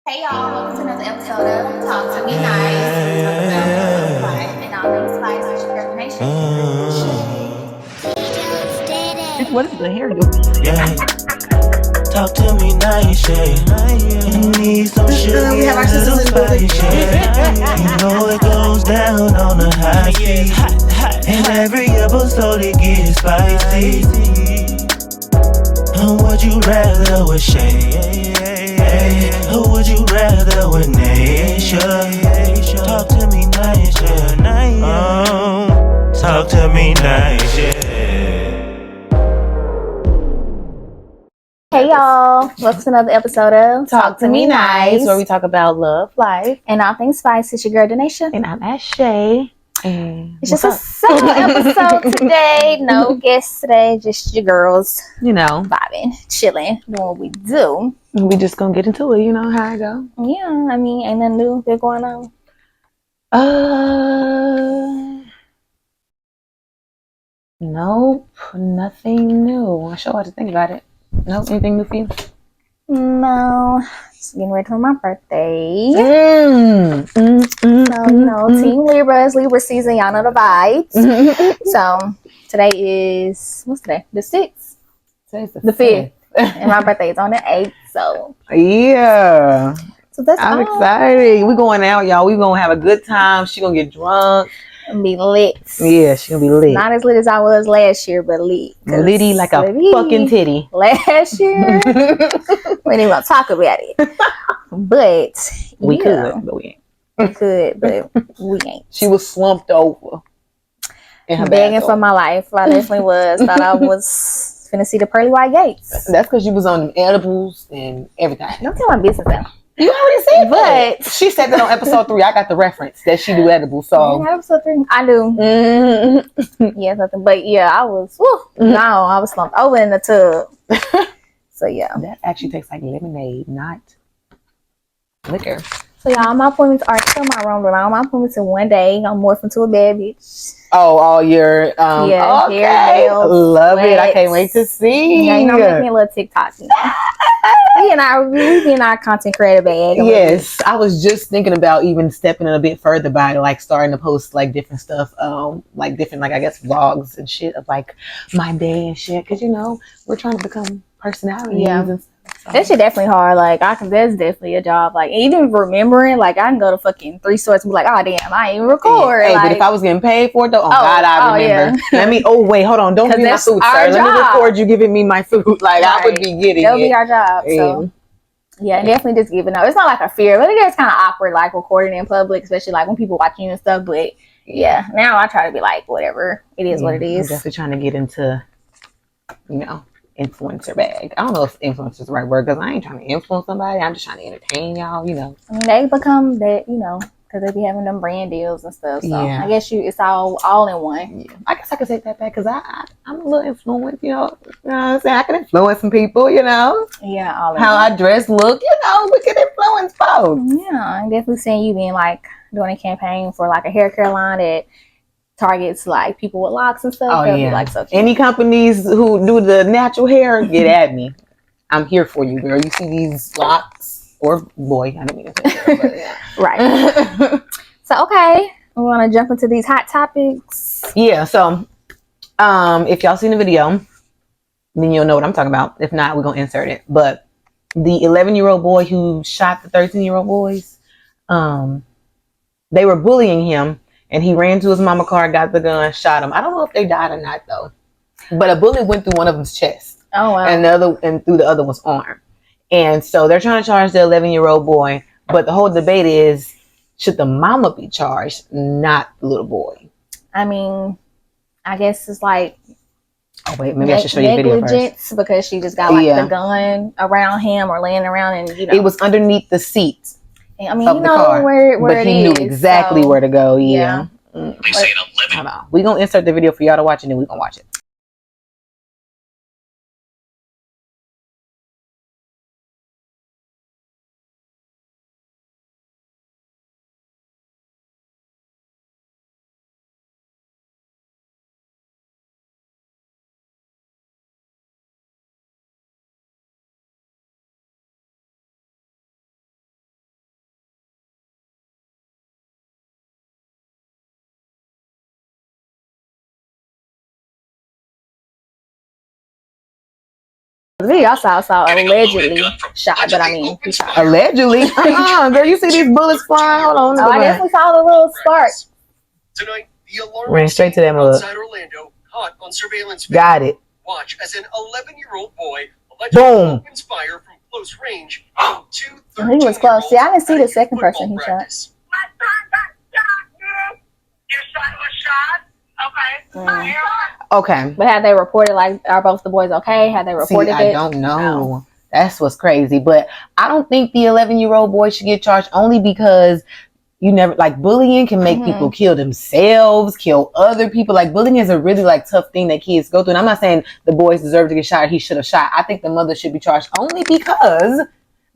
Hey y'all, welcome to another episode of Talk to Me Nice. We talk about love, life, and all things spice with your girl Nation. What is the hair doing? Yeah. Talk to me nice, yeah. You need some sugar, We have our a little sisters in the building. spice, yeah. You know it goes down on the high speed. And every episode it gets spicy. Would you rather with Shay? Or would you rather with Nature? Talk to me nice, yeah. Talk to me nice, yeah. Hey y'all, welcome to another episode of Talk to Me Nice, where we talk about love, life, and all things spice. It's your girl Denisha. and I'm Ashay. And It's just a solo episode today. No guests today, just your girls vibing, chilling, doing what we do. We just gonna get into it. You know how I go. Yeah, I mean, ain't nothing new been going on. Nope, nothing new. I sure had to think about it. Nope, anything new for you? No, just getting ready for my birthday. So, Team Libra season, y'all know the vibes. So today is, what's today? The 6th? Today's the 5th. And my birthday is on the 8th. So yeah. So that's I'm all. excited. We going out, y'all. We gonna have a good time. She gonna get drunk. And be lit. Yeah, she gonna be lit. Not as lit as I was last year, but lit. Litty like a fucking titty. Last year, we didn't want to talk about it. But we could, but we ain't. We could, but we ain't. She was slumped over in her begging bathroom. for my life. I definitely was. Thought I was finna see the pearly white gates. That's because you was on edibles and everything. Don't tell my business now. You already said that. But she said that on episode 3. I got the reference that she do edibles. So episode 3, I do. Mm-hmm. Yeah, something. But yeah, I was. No, I was slumped over in the tub. So yeah, that actually tastes like lemonade, not liquor. So y'all, my appointments are still my room, but all my appointments in one day. I'm morphing to a bad bitch. Oh, all your yeah, okay. Hair, nails, love sweats. it. I can't wait to see. Yeah, making a little TikTok. we being our content creator bag. Yes, I was just thinking about even stepping in a bit further by like starting to post like different stuff, like different like I guess vlogs and shit of like my day and shit. Because we're trying to become personalities. Yeah. And stuff. That shit definitely hard. Like that's definitely a job. Like even remembering, like I can go to fucking 3 stores and be like, oh damn, I ain't even record. Hey, but if I was getting paid for it though, God, I remember. Yeah. Wait, hold on, don't give me my food, sir. Let me record you giving me my food. Like right. I would be getting That'll be our job. So yeah, definitely just giving up. It's not like a fear, but it is kind of awkward, like recording in public, especially like when people watching you and stuff. But yeah, now I try to be like, whatever, it is what it is. I'm definitely trying to get into, influencer bag. I don't know if influencer is the right word because I ain't trying to influence somebody. I'm just trying to entertain y'all. I mean, they become that, because they be having them brand deals and stuff. So I guess it's all in one. Yeah. I guess I could take that back because I'm a little influenced. You know what I'm saying? I can influence some people. Yeah, all how I dress, look. We can influence folks. Yeah, I'm definitely seeing you being like doing a campaign for like a hair care line that targets like people with locks and stuff. Oh yeah, like so cute. Any companies who do the natural hair, get at me. I'm here for you, girl. You see these locks or boy? I don't mean to say that, but yeah. Right. So okay, we want to jump into these hot topics. Yeah. So, if y'all seen the video, then you'll know what I'm talking about. If not, we're gonna insert it. But the 11-year-old boy who shot the 13-year-old boys, they were bullying him. And he ran to his mama car, got the gun, shot him. I don't know if they died or not though. But a bullet went through one of them's chest. Oh wow. And through the other one's arm. And so they're trying to charge the 11-year-old boy. But the whole debate is, should the mama be charged, not the little boy? I mean, I guess it's like maybe I should show you the video first. Because she just got like the gun around him or laying around and It was underneath the seat. I mean, where but he knew exactly where to go. Yeah. They say an 11. We're going to insert the video for y'all to watch and then we're going to watch it. video I saw allegedly shot, but I mean, he shot. Allegedly. Girl, you see these bullets flying? Hold on. Oh, I definitely saw the little spark. Tonight, the alarm Ran straight to that mother. outside Orlando, caught on surveillance video. Got it. Watch as an 11-year-old boy Boom. opens fire from close range on two 13-year-olds. He was close. See, I didn't see the second person he shot. My son got shot, girl. Your son was shot? Okay. Okay. But had they reported, like, are both the boys okay? Had they reported it? I don't know. That's what's crazy. But I don't think the 11-year-old boy should get charged, only because you never, like, bullying can make people kill themselves, kill other people. Like, bullying is a really, like, tough thing that kids go through. And I'm not saying the boys deserve to get shot or he should have shot. I think the mother should be charged only because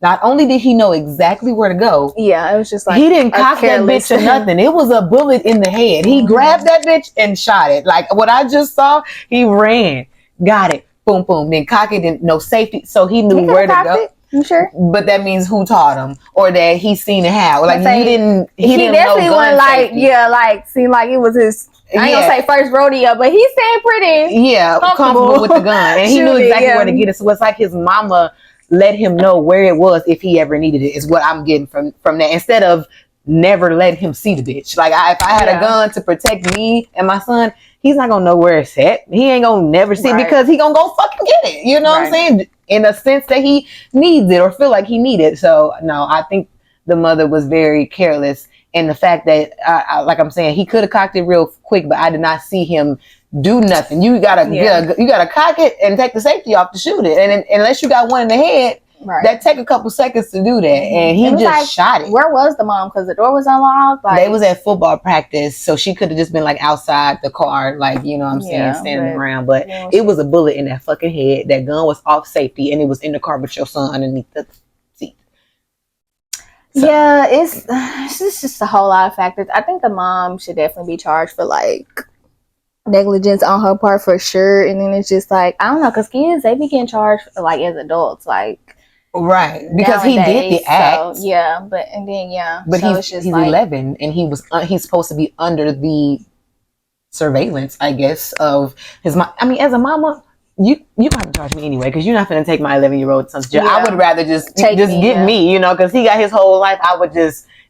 not only did he know exactly where to go. Yeah, it was just like, he didn't cock that bitch or nothing. It was a bullet in the head. He grabbed that bitch and shot it. Like what I just saw, he ran, got it, boom, boom, then cock it, and no safety. So he knew where to go. You sure? But that means who taught him, or that he seen it how. Like he didn't definitely know wasn't like safety. like seemed like it was his. I ain't gonna say first rodeo, but he seemed pretty comfortable with the gun, and he knew exactly where to get it. So it's like his mama let him know where it was if he ever needed it. Is what I'm getting from that. Instead of never letting him see the bitch. Like if I had a gun to protect me and my son, he's not gonna know where it's at. He ain't gonna never see it because he gonna go fucking get it. You know what I'm saying? In a sense that he needs it or feel like he needs it. So no, I think the mother was very careless. And the fact that, like I'm saying, he could have cocked it real quick, but I did not see him do nothing. You gotta cock it and take the safety off to shoot it. And unless you got one in the head, that take a couple seconds to do that. And he just shot it. Where was the mom? Because the door was unlocked. Like, they was at football practice, so she could have just been like outside the car, like, you know what I'm saying, standing around. But it was a bullet in that fucking head. That gun was off safety, and it was in the car with your son underneath the seat. So. Yeah, it's just a whole lot of factors. I think the mom should definitely be charged for like negligence on her part for sure. And then it's just like, I don't know, because kids, they be getting charged like as adults, like. Right, because he did the act. So, yeah, but so he's like, 11, and he's supposed to be under the surveillance, I guess, of his mom. I mean, as a mama, you gotta charge me anyway, because you're not gonna take my 11-year-old son to jail. I would rather just get me, you know, because he got his whole life.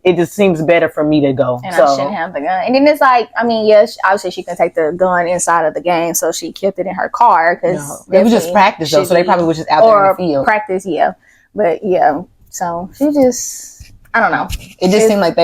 It just seems better for me to go. And I shouldn't have the gun. And then it's like, I mean, yes, obviously she can take the gun inside of the game, so she kept it in her car because it was just practice though, so they probably was just out there in the field. Practice, but so she just, I don't know. It just seemed like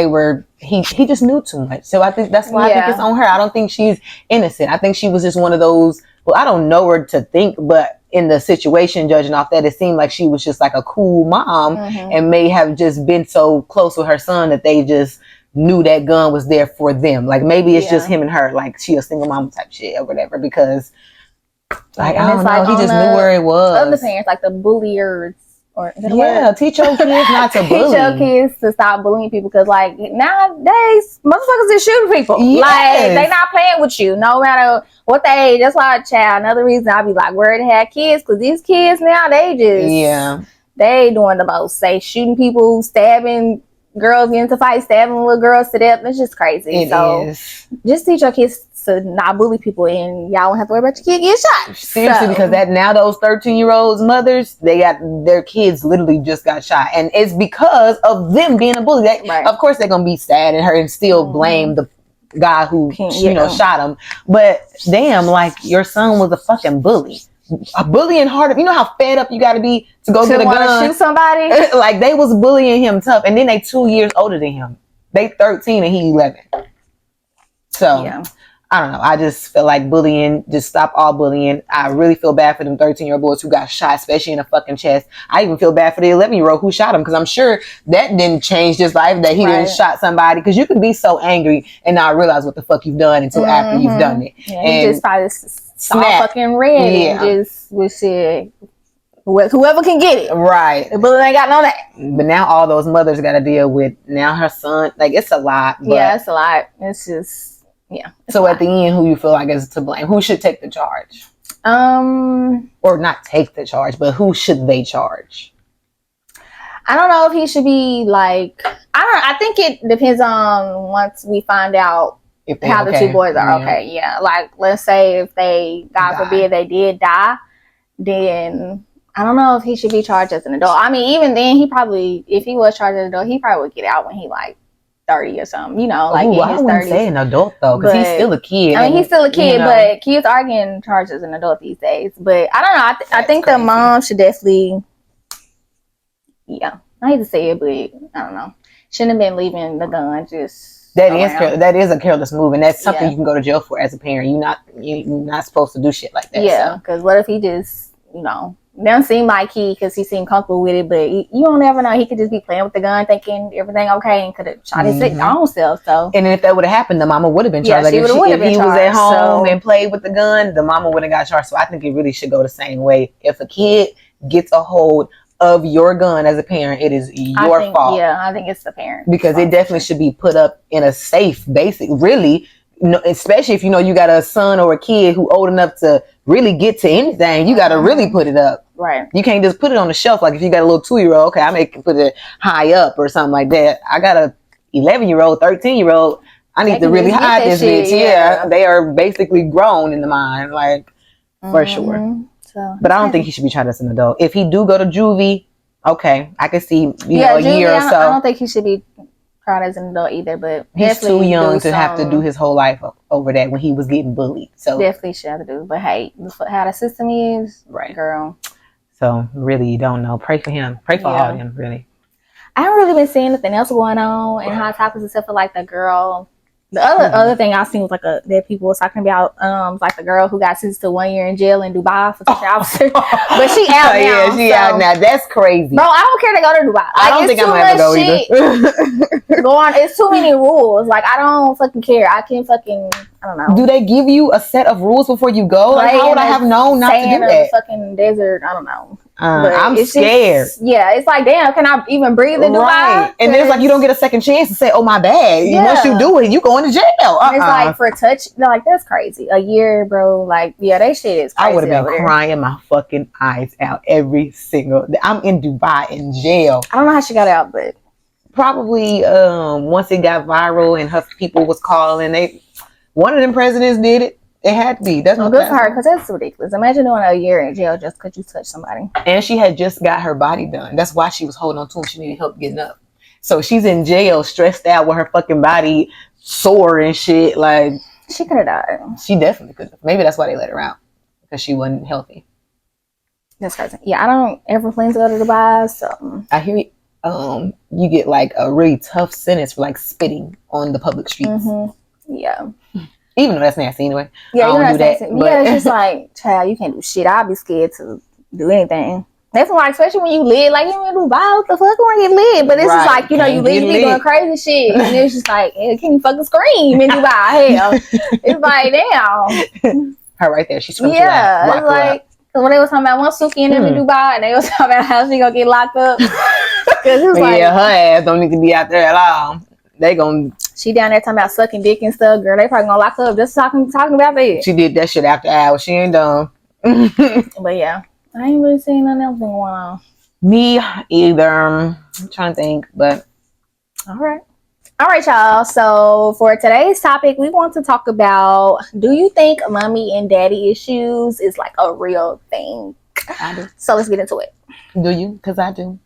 he just knew too much. So I think that's why I think it's on her. I don't think she's innocent. I think she was just one of those, well, I don't know her to think, but in the situation, judging off that, it seemed like she was just like a cool mom and may have just been so close with her son that they just knew that gun was there for them. Like maybe it's just him and her, like she a single mom type shit or whatever, because like, I don't know, he just knew where it was. Other parents, like the bulliers. Teach your kids not to bully. Teach your kids to stop bullying people, because like nowadays motherfuckers is shooting people. Like they not playing with you no matter what the age. That's why another reason I be like worried to have kids, because these kids now they doing the most. Say shooting people, stabbing girls, getting into fights, stabbing little girls to death. It's just crazy. Just teach your kids to not bully people, and y'all won't have to worry about your kid getting shot. Seriously, because that now those 13-year-olds mothers, they got their kids literally just got shot, and it's because of them being a bully. Of course, they're gonna be sad and hurt and still blame the guy who shot him. But damn, like your son was a fucking bully. A bullying harder. You know how fed up you got to be to go get a gun, shoot somebody. Like they was bullying him tough, and then they 2 years older than him. They 13 and he 11. So. I don't know. I just feel like bullying, just stop all bullying. I really feel bad for them 13-year-old boys who got shot, especially in the fucking chest. I even feel bad for the 11-year-old who shot him, because I'm sure that didn't change his life, that he didn't shot somebody. Because you can be so angry and not realize what the fuck you've done until after you've done it. Yeah, and he just probably saw fucking red and just was shit. Whoever can get it. Right. The bullet ain't got none of that. But now all those mothers got to deal with now her son. Like, it's a lot. But it's a lot. It's just... So at the end, who you feel like is to blame? Who should take the charge? Or not take the charge, but who should they charge? I don't know if he should be like, I think it depends on once we find out how the two boys are okay. Yeah. Like let's say if they, God forbid, they did die, then I don't know if he should be charged as an adult. I mean, even then, if he was charged as an adult, he probably would get out when he like 30 or something. You know, like in I his wouldn't 30s. say an adult though, because he's still a kid. I mean, he's still a kid, you know. but kids are getting charged as an adult these days. But I don't know. I think crazy. the mom should definitely, yeah. I hate to say it, but I don't know. Shouldn't have been leaving the gun just. That is a careless move, and that's something Yeah. you can go to jail for as a parent. You're not supposed to do shit like that. Yeah, because what if he just, doesn't seem like because he seemed comfortable with it, but you don't ever know. He could just be playing with the gun, thinking everything okay, and could have shot his own self. So, and if that would have happened, the mama would have been charged. Yeah, if he was at home and played with the gun, the mama would have got charged. So I think it really should go the same way. If a kid gets a hold of your gun as a parent, it is your fault. Yeah, I think it's the parent, because it definitely should be put up in a safe, basic, really. Especially if you got a son or a kid who old enough to really get to anything, you got to really put it up. Right. You can't just put it on the shelf. Like if you got a little 2-year-old, okay, I may put it high up or something like that. I got a 11-year-old, 13-year-old. I need to really hide this bitch. Yeah, they are basically grown in the mind, like for sure. So, but I don't think he should be tried as an adult. If he do go to juvie, okay, I can see a year or so. I don't think he should be tried as an adult either. But he's too young to have to do his whole life over that when he was getting bullied. So definitely should have to do. But hey, how the system is, right, girl. So really, you don't know. Pray for him. Pray for all of them. Really. I haven't really been seeing anything else going on in hot topics except for like the girl. The other thing I seen was like that people was talking about like the girl who got sentenced to 1 year in jail in Dubai for touching officers, but she out now. Yeah, she out now. That's crazy. Bro, I don't care to go to Dubai. Like, I don't think I'm gonna ever go either. Go on. It's too many rules. Like I don't fucking care. I don't know. Do they give you a set of rules before you go? Like, how would I have known not to do that? Fucking desert. I don't know. I'm scared. It's like, damn, can I even breathe in Dubai? And there's like, you don't get a second chance to say, oh, my bad. Yeah. Once you do it, you going to jail. It's like for a touch, they're like, that's crazy. A year, bro. Like, yeah, that shit is crazy. I would have been crying my fucking eyes out every single day. I'm in Dubai in jail. I don't know how she got out, but probably once it got viral and her people was calling, one of them presidents did it. It had to be. That's good for her, because that's ridiculous. Imagine doing a year in jail just because you touched somebody. And she had just got her body done. That's why she was holding on to him. She needed help getting up. So she's in jail, stressed out with her fucking body sore and shit. Like, she could have died. She definitely could have. Maybe that's why they let her out, because she wasn't healthy. That's crazy. Yeah, I don't ever plan to go to Dubai. So I hear you get like a really tough sentence for like spitting on the public streets. Mm-hmm. Yeah. Even though that's nasty anyway. Yeah, you know that's nasty. Yeah, it's just like, child, you can't do shit. I'd be scared to do anything. That's why, especially when you live, like, you in Dubai, what the fuck, when you live? But it's just like, you live doing crazy shit. And it's just like, can you fucking scream in Dubai? Hell. It's like, damn. Her right there. She screamed. Yeah, it's like, when they was talking about one Suki and them in Dubai, and they was talking about how she gonna get locked up. Cause it was like, her ass don't need to be out there at all. They gonna. She down there talking about sucking dick and stuff, girl. They probably gonna lock her up just talking about that. She did that shit after hours. She ain't done. But yeah, I ain't really seen nothing else going on. Me either. I'm trying to think, but all right, y'all. So for today's topic, we want to talk about: do you think mommy and daddy issues is like a real thing? I do. So let's get into it. Do you? Because I do.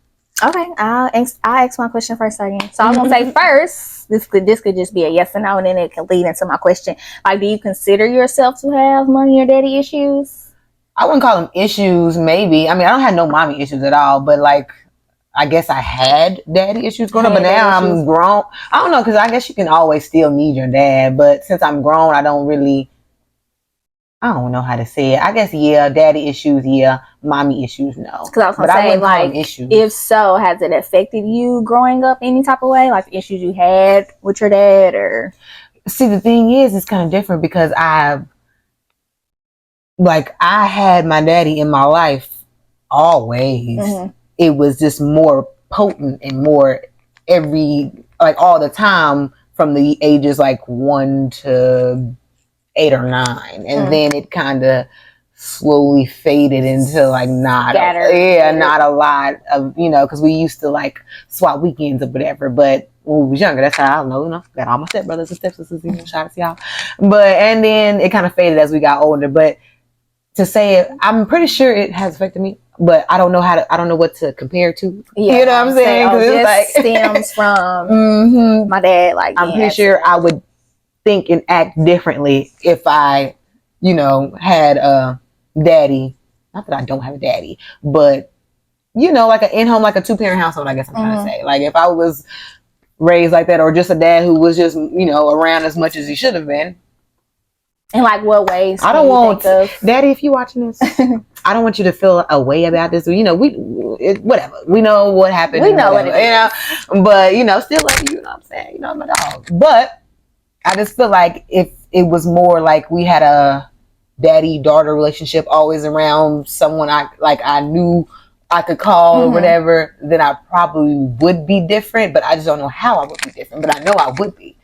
Okay, I'll ask my question first again. So I'm gonna say first, this could just be a yes or no, and then it can lead into my question. Like, do you consider yourself to have mommy or daddy issues? I wouldn't call them issues, maybe. I mean, I don't have no mommy issues at all, but like, I guess I had daddy issues growing up, but now I'm grown. I don't know, because I guess you can always still need your dad, but since I'm grown, I don't know how to say it. I guess, yeah, daddy issues, yeah. Mommy issues, no. Because I was going to say, like, if so, has it affected you growing up any type of way? Like, the issues you had with your dad, or? See, the thing is, it's kind of different because I had my daddy in my life always. Mm-hmm. It was just more potent and more all the time from the ages like 1 to 8 or 9, and then it kind of slowly faded into like not a lot of, because we used to like swap weekends or whatever, but when we was younger, that's how I know, got all my stepbrothers and stepsisters, shout out to y'all. And then it kind of faded as we got older, but to say it, I'm pretty sure it has affected me but I don't know I don't know what to compare to. Yeah, You know what I'm saying? So, Because it's like stems from mm-hmm. my dad. Like, I'm pretty sure I would think and act differently if I, you know, had a daddy. Not that I don't have a daddy, but you know, like an in-home, like a two-parent household. I guess I'm trying to say. Like if I was raised like that, or just a dad who was just, you know, around as much as he should have been. In like what ways? I don't want Daddy, if you watching this, I don't want you to feel a way about this. You know, whatever. We know what happened. We know whatever, what it is. Know, but you know, still love you. You know what I'm saying? You know, I'm a dog. But I just feel like if it was more like we had a daddy-daughter relationship, always around someone I knew I could call or whatever, then I probably would be different. But I just don't know how I would be different. But I know I would be.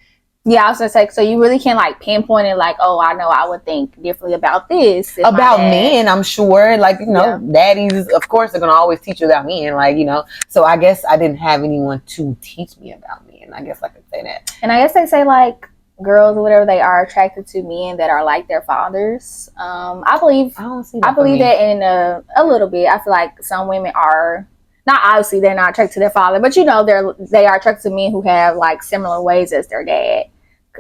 Yeah, I was gonna say, so you really can't like pinpoint it, like, oh, I know I would think differently about this. About men, I'm sure. Like, you know, daddies, of course, they're gonna always teach you about men. Like, you know, so I guess I didn't have anyone to teach me about men. I guess I could say that. And I guess they say like girls or whatever, they are attracted to men that are like their fathers. I believe that in a little bit. I feel like some women are. Not obviously they're not attracted to their father, but you know they are attracted to men who have like similar ways as their dad.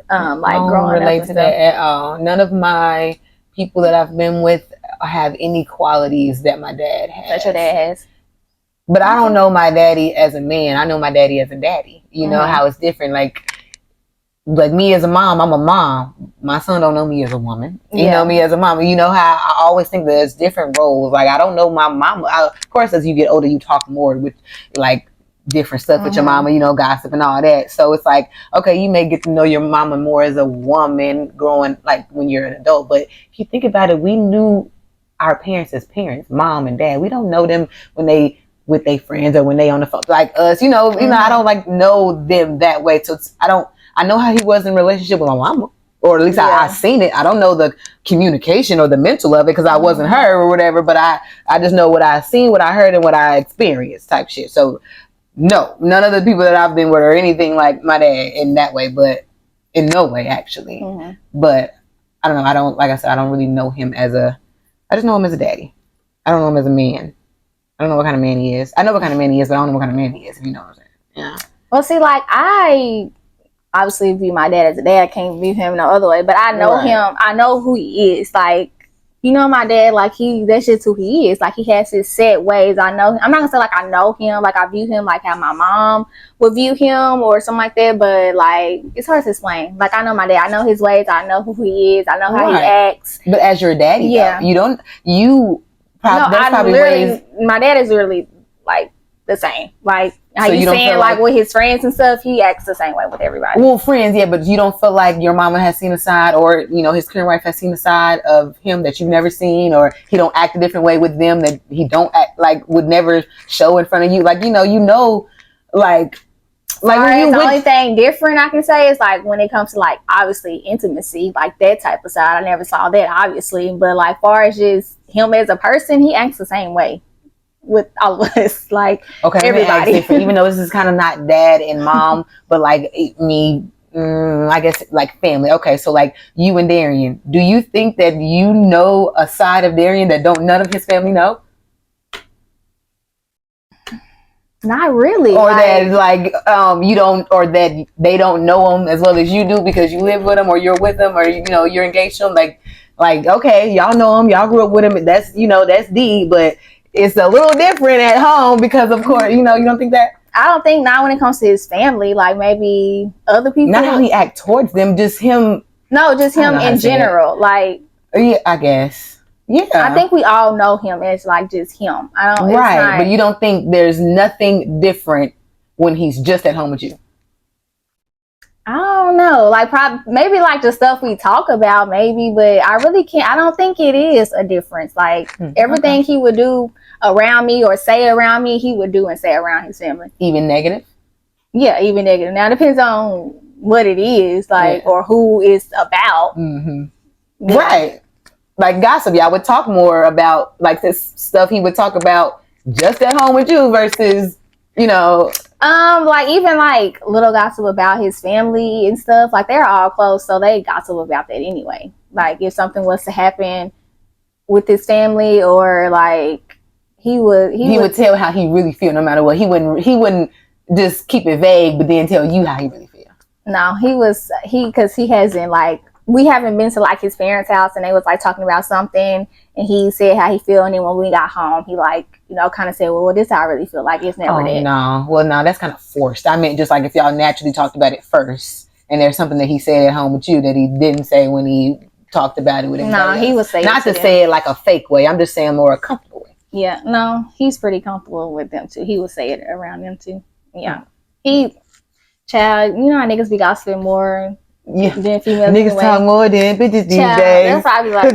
Like growing relate up to that at all. None of my people that I've been with have any qualities that my dad has. That your dad has. But I don't know my daddy as a man. I know my daddy as a daddy. You know how it's different. Like me as a mom, I'm a mom. My son don't know me as a woman. You know me as a mom. You know how I always think there's different roles. Like I don't know my mama. Of course, as you get older, you talk more with like different stuff with your mama, you know, gossip and all that. So it's like, okay, you may get to know your mama more as a woman growing, like when you're an adult. But if you think about it, we knew our parents as parents, mom and dad. We don't know them when they with their friends or when they on the phone like us. You know, I don't like know them that way. So I know how he was in relationship with my mama. Or at least I seen it. I don't know the communication or the mental of it because I wasn't her or whatever. But I just know what I seen, what I heard, and what I experienced type shit. So no, none of the people that I've been with are anything like my dad in that way, but in no way actually. But I don't know. Like I said, I don't really know him I just know him as a daddy. I don't know him as a man. I don't know what kind of man he is. I know what kind of man he is, but I don't know what kind of man he is, if you know what I'm saying. Yeah. Well, see, like I obviously view my dad as a dad. I can't view him no other way, but I know him. I know who he is. Like, you know, my dad, like that's just who he is. Like he has his set ways. I know. I'm not gonna say like I know him. Like I view him like how my mom would view him or something like that. But like it's hard to explain. Like I know my dad. I know his ways. I know who he is. I know how he acts. But as your daddy, though, you don't. My dad is literally like the same. Like how you saying like with his friends and stuff, he acts the same way with everybody. Well, friends, yeah, but you don't feel like your mama has seen a side, or you know his current wife has seen a side of him that you've never seen, or he don't act a different way with them that he don't act like would never show in front of you. Like like when the only thing different I can say is like when it comes to like obviously intimacy, like that type of side. I never saw that obviously, but like far as just him as a person, he acts the same way with all of us, like everybody. Even though this is kind of not dad and mom, but like me, I guess like family. Okay, so like you and Darian, do you think that you know a side of Darian that none of his family know? Not really. Or that you don't, or that they don't know him as well as you do because you live with him or you're with him or you're engaged to him. Like okay, y'all know him, y'all grew up with him. That's that's D, but it's a little different at home because of course you don't think that. I don't think not when it comes to his family. Like maybe other people. Not how he act towards them, just him. No, just him in general. Like yeah, I guess. Yeah, I think we all know him as like just him. I don't. Right, but you don't think there's nothing different when he's just at home with you? I don't know. Like maybe like the stuff we talk about, maybe, but I really can't. I don't think it is a difference. Like everything he would do around me or say around me, he would do and say around his family. Even negative? Yeah, even negative. Now it depends on what it is, like or who it's about. Right. Like gossip, y'all would talk more about like this stuff he would talk about just at home with you versus, like even like little gossip about his family and stuff. Like they're all close, so they gossip about that anyway. Like if something was to happen with his family or like he would tell how he really feel no matter what. He wouldn't just keep it vague, but then tell you how he really feel. No, because he hasn't, like, we haven't been to like his parents' house, and they was like talking about something, and he said how he feel, and then when we got home, he like, you know, kind of said, well, this is how I really feel. Like, it's never that. No, well, no, that's kind of forced. I mean, just like if y'all naturally talked about it first, and there's something that he said at home with you that he didn't say when he talked about it with anybody else. He would say not to say it like a fake way. I'm just saying more a comfortable way. Yeah, no, he's pretty comfortable with them too. He would say it around them too. Yeah, child, you know how niggas be gossiping more. Yeah, than females. Niggas talk more than bitches these days. That's why I be like,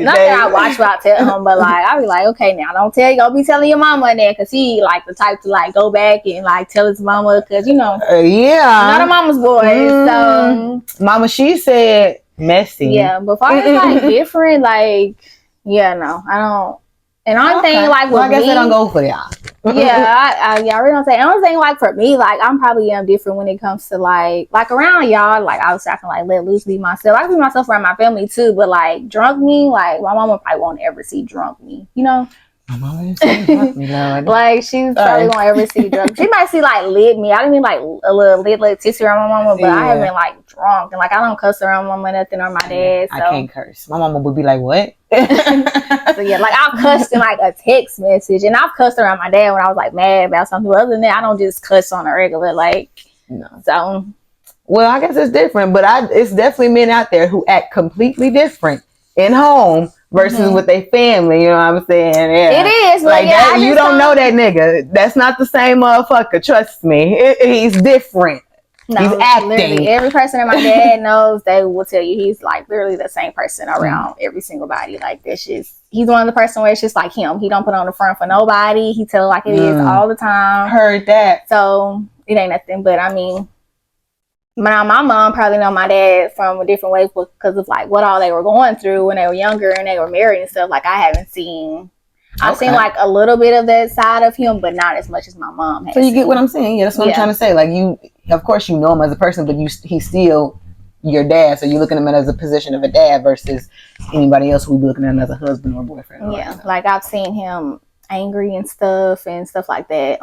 not that I watch what I tell him, but like I be like, okay, now don't be telling your mama in there, because he like the type to like go back and like tell his mama, because you know, not a mama's boy. So mama, she said messy. Yeah, but far as like different, like no, I don't. And I'm saying like, with I guess me, I don't go for y'all. I really don't say. I'm saying like for me, like I'm probably different when it comes to like around y'all. Like I can like let loose, be myself. I can be myself around my family too. But like drunk me, like my mama probably won't ever see drunk me. You know. My mama didn't see drunk me, Lord. Like she probably won't ever see drunk. She might see like lit me. I didn't mean like a little lit tissy around my mama, but I haven't like drunk, and like I don't cuss around my mama nothing or my dad. So. I can't curse. My mama would be like, "What?" So yeah, like I've cussed in like a text message, and I've cussed around my dad when I was like mad about something. Other than that, I don't just cuss on a regular no. So, well, I guess it's different, but it's definitely men out there who act completely different in home versus with their family. You know what I'm saying? Yeah. It is, but like that. You don't know that nigga. That's not the same motherfucker. Trust me, he's different. No, he's acting. Literally, every person that my dad knows, they will tell you he's like literally the same person around every single body. Like that's just, he's one of the person where it's just like him. He don't put on the front for nobody. He tell it like it is all the time. Heard that. So it ain't nothing. But I mean, my mom probably know my dad from a different way because of like what all they were going through when they were younger and they were married and stuff. Like I haven't seen. I've seen like a little bit of that side of him, but not as much as my mom has. So you get what I'm saying? Yeah, that's what I'm trying to say. Like you, of course, you know him as a person, but he's still your dad. So you're looking at him as a position of a dad versus anybody else who would be looking at him as a husband or boyfriend. Yeah, like I've seen him angry and stuff like that.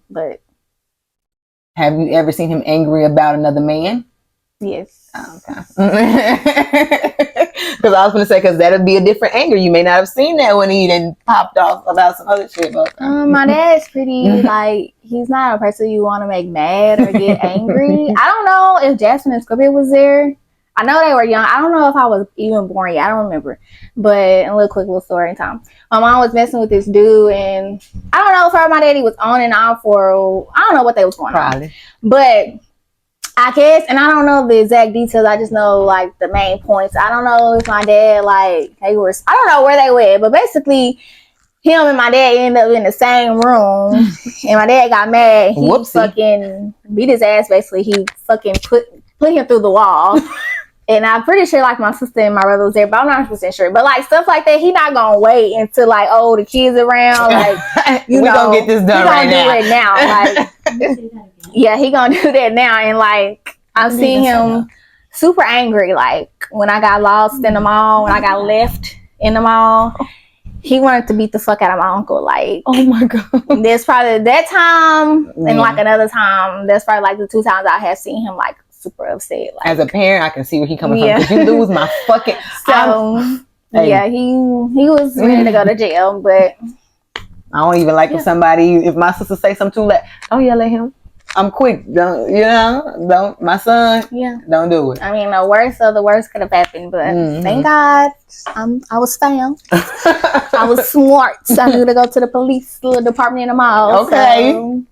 But have you ever seen him angry about another man? Yes. Oh, okay. Because I was going to say, because that'd be a different anger. You may not have seen that when he then popped off about some other shit. But my dad's pretty like, he's not a person you want to make mad or get angry. I don't know if Jasmine and Scorpio was there. I know they were young. I don't know if I was even born yet. I don't remember. But a little story time. My mom was messing with this dude, and I don't know if her and my daddy was on and off for, I don't know what they was going on. But I guess, and I don't know the exact details. I just know like the main points. I don't know if my dad I don't know where they were, but basically him and my dad ended up in the same room, and my dad got mad. He fucking beat his ass. Basically, he fucking put him through the wall. And I'm pretty sure like my sister and my brother was there, but I'm not 100% sure. But like stuff like that, he not gonna wait until like the kids around. Like we gonna get this done right now. He gonna do it now. Like yeah, he gonna do that now. And like I've seen him super angry. Like when I got lost in the mall, when I got left in the mall, he wanted to beat the fuck out of my uncle. Like oh my god, there's probably that time and like another time. That's probably like the 2 times I have seen him like super upset. Like, as a parent, I can see where he coming from. Because you lose my fucking. So yeah, he was ready to go to jail, but I don't even like if somebody, if my sister say something too late, don't yell at him. I'm quick. Don't my son. Yeah, don't do it. I mean, the worst of the worst could have happened, but thank God I was found. I was smart. So I knew to go to the police department in the mall. Okay. So,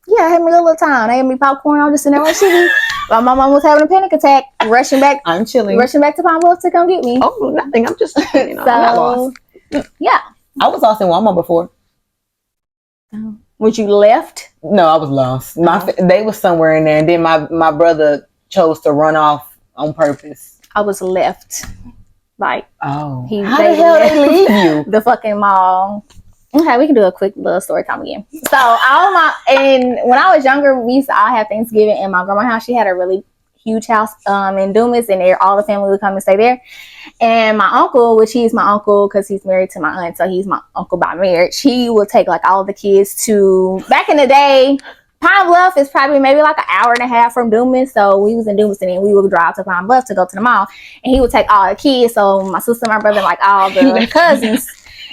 yeah, I had me a little time. They had me popcorn. I was just in there watching. While my mom was having a panic attack, rushing back. I'm chilling. Rushing back to Pine Bluff to come get me. Oh, nothing. I'm just, so, I got lost. Yeah. I was lost in Walmart before. Was you left? No, I was lost. They was somewhere in there, and then my brother chose to run off on purpose. I was left. Like, how the hell they leave you? The fucking mall. Okay, we can do a quick little story time again. So and when I was younger, we used to all have Thanksgiving in my grandma's house. She had a really huge house in Dumas, and there all the family would come and stay there. And my uncle, which he's my uncle because he's married to my aunt, so he's my uncle by marriage. He would take like all the kids to, back in the day, Pine Bluff is probably maybe like an hour and a half from Dumas. So we was in Dumas, and then we would drive to Pine Bluff to go to the mall. And he would take all the kids. So my sister, my brother, like all the cousins.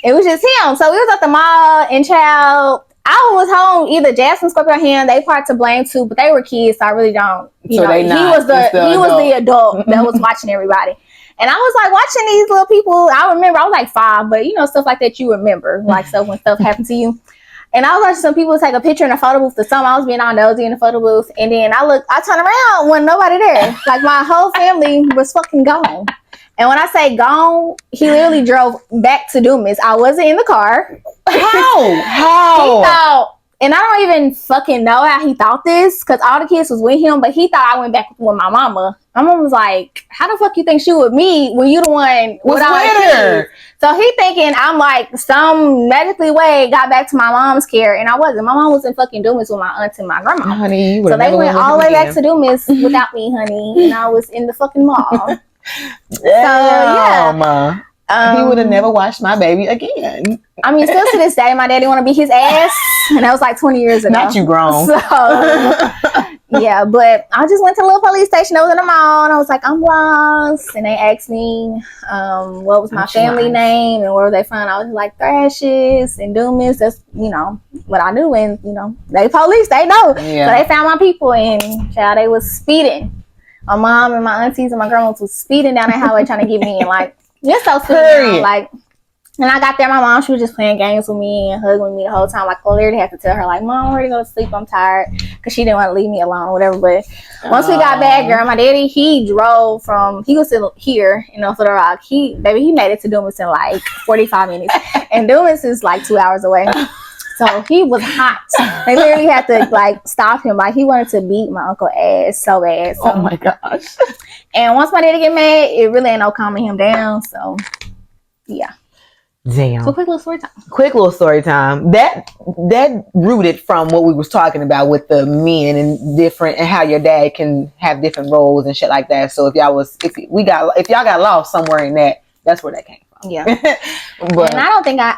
It was just him. So we was at the mall, and child, I was home. Either Jasmine, Scorpio, him, they part to blame too, but they were kids, so I really don't. You know, he was the adult that was watching everybody. And I was like watching these little people. I remember I was like 5, but you know, stuff like that you remember, like stuff when stuff happened to you. And I was watching some people take a picture in a photo booth or something. I was being all nosy in the photo booth, and then I turned around when nobody there. Like my whole family was fucking gone. And when I say gone, he literally drove back to Dumas. I wasn't in the car. How? He thought, and I don't even fucking know how he thought this, because all the kids was with him, but he thought I went back with my mama. My mom was like, how the fuck you think she with me when you the one with all the kids? So he thinking I'm like some magically way got back to my mom's care, and I wasn't. My mom was in fucking Dumas with my aunt and my grandma. Honey, so they went all the way back to Dumas without me, honey, and I was in the fucking mall. Damn. He would have never watched my baby again. I mean, still to this day, my daddy want to beat his ass, and that was like 20 years ago. Not you grown. So, yeah, but I just went to a little police station. I was in the mall, and I was like, I'm lost. And they asked me what was my family name and where were they from. I was like, Thrashes and Dumas. That's, you know, what I knew. And, you know, they police, they know. Yeah. So they found my people, and child, they was speeding. My mom and my aunties and my grandmas was speeding down that highway trying to get me in, like, you're so sweet. Like, and I got there, my mom, she was just playing games with me and hugging me the whole time. Like, I literally had to tell her, like, Mom, I'm ready to go to sleep. I'm tired. Because she didn't want to leave me alone or whatever. But once we got back, girl, my daddy, he drove from, he was here in North Little Rock. He made it to Dumas in like 45 minutes. And Dumas is like 2 hours away. So he was hot. They literally had to like stop him. Like he wanted to beat my uncle ass so bad. So. Oh my gosh. And once my daddy get mad, it really ain't no calming him down. So yeah. Damn. So quick little story time. That rooted from what we was talking about with the men and different, and how your dad can have different roles and shit like that. So if y'all got lost somewhere in that, that's where that came from. Yeah. But and I don't think I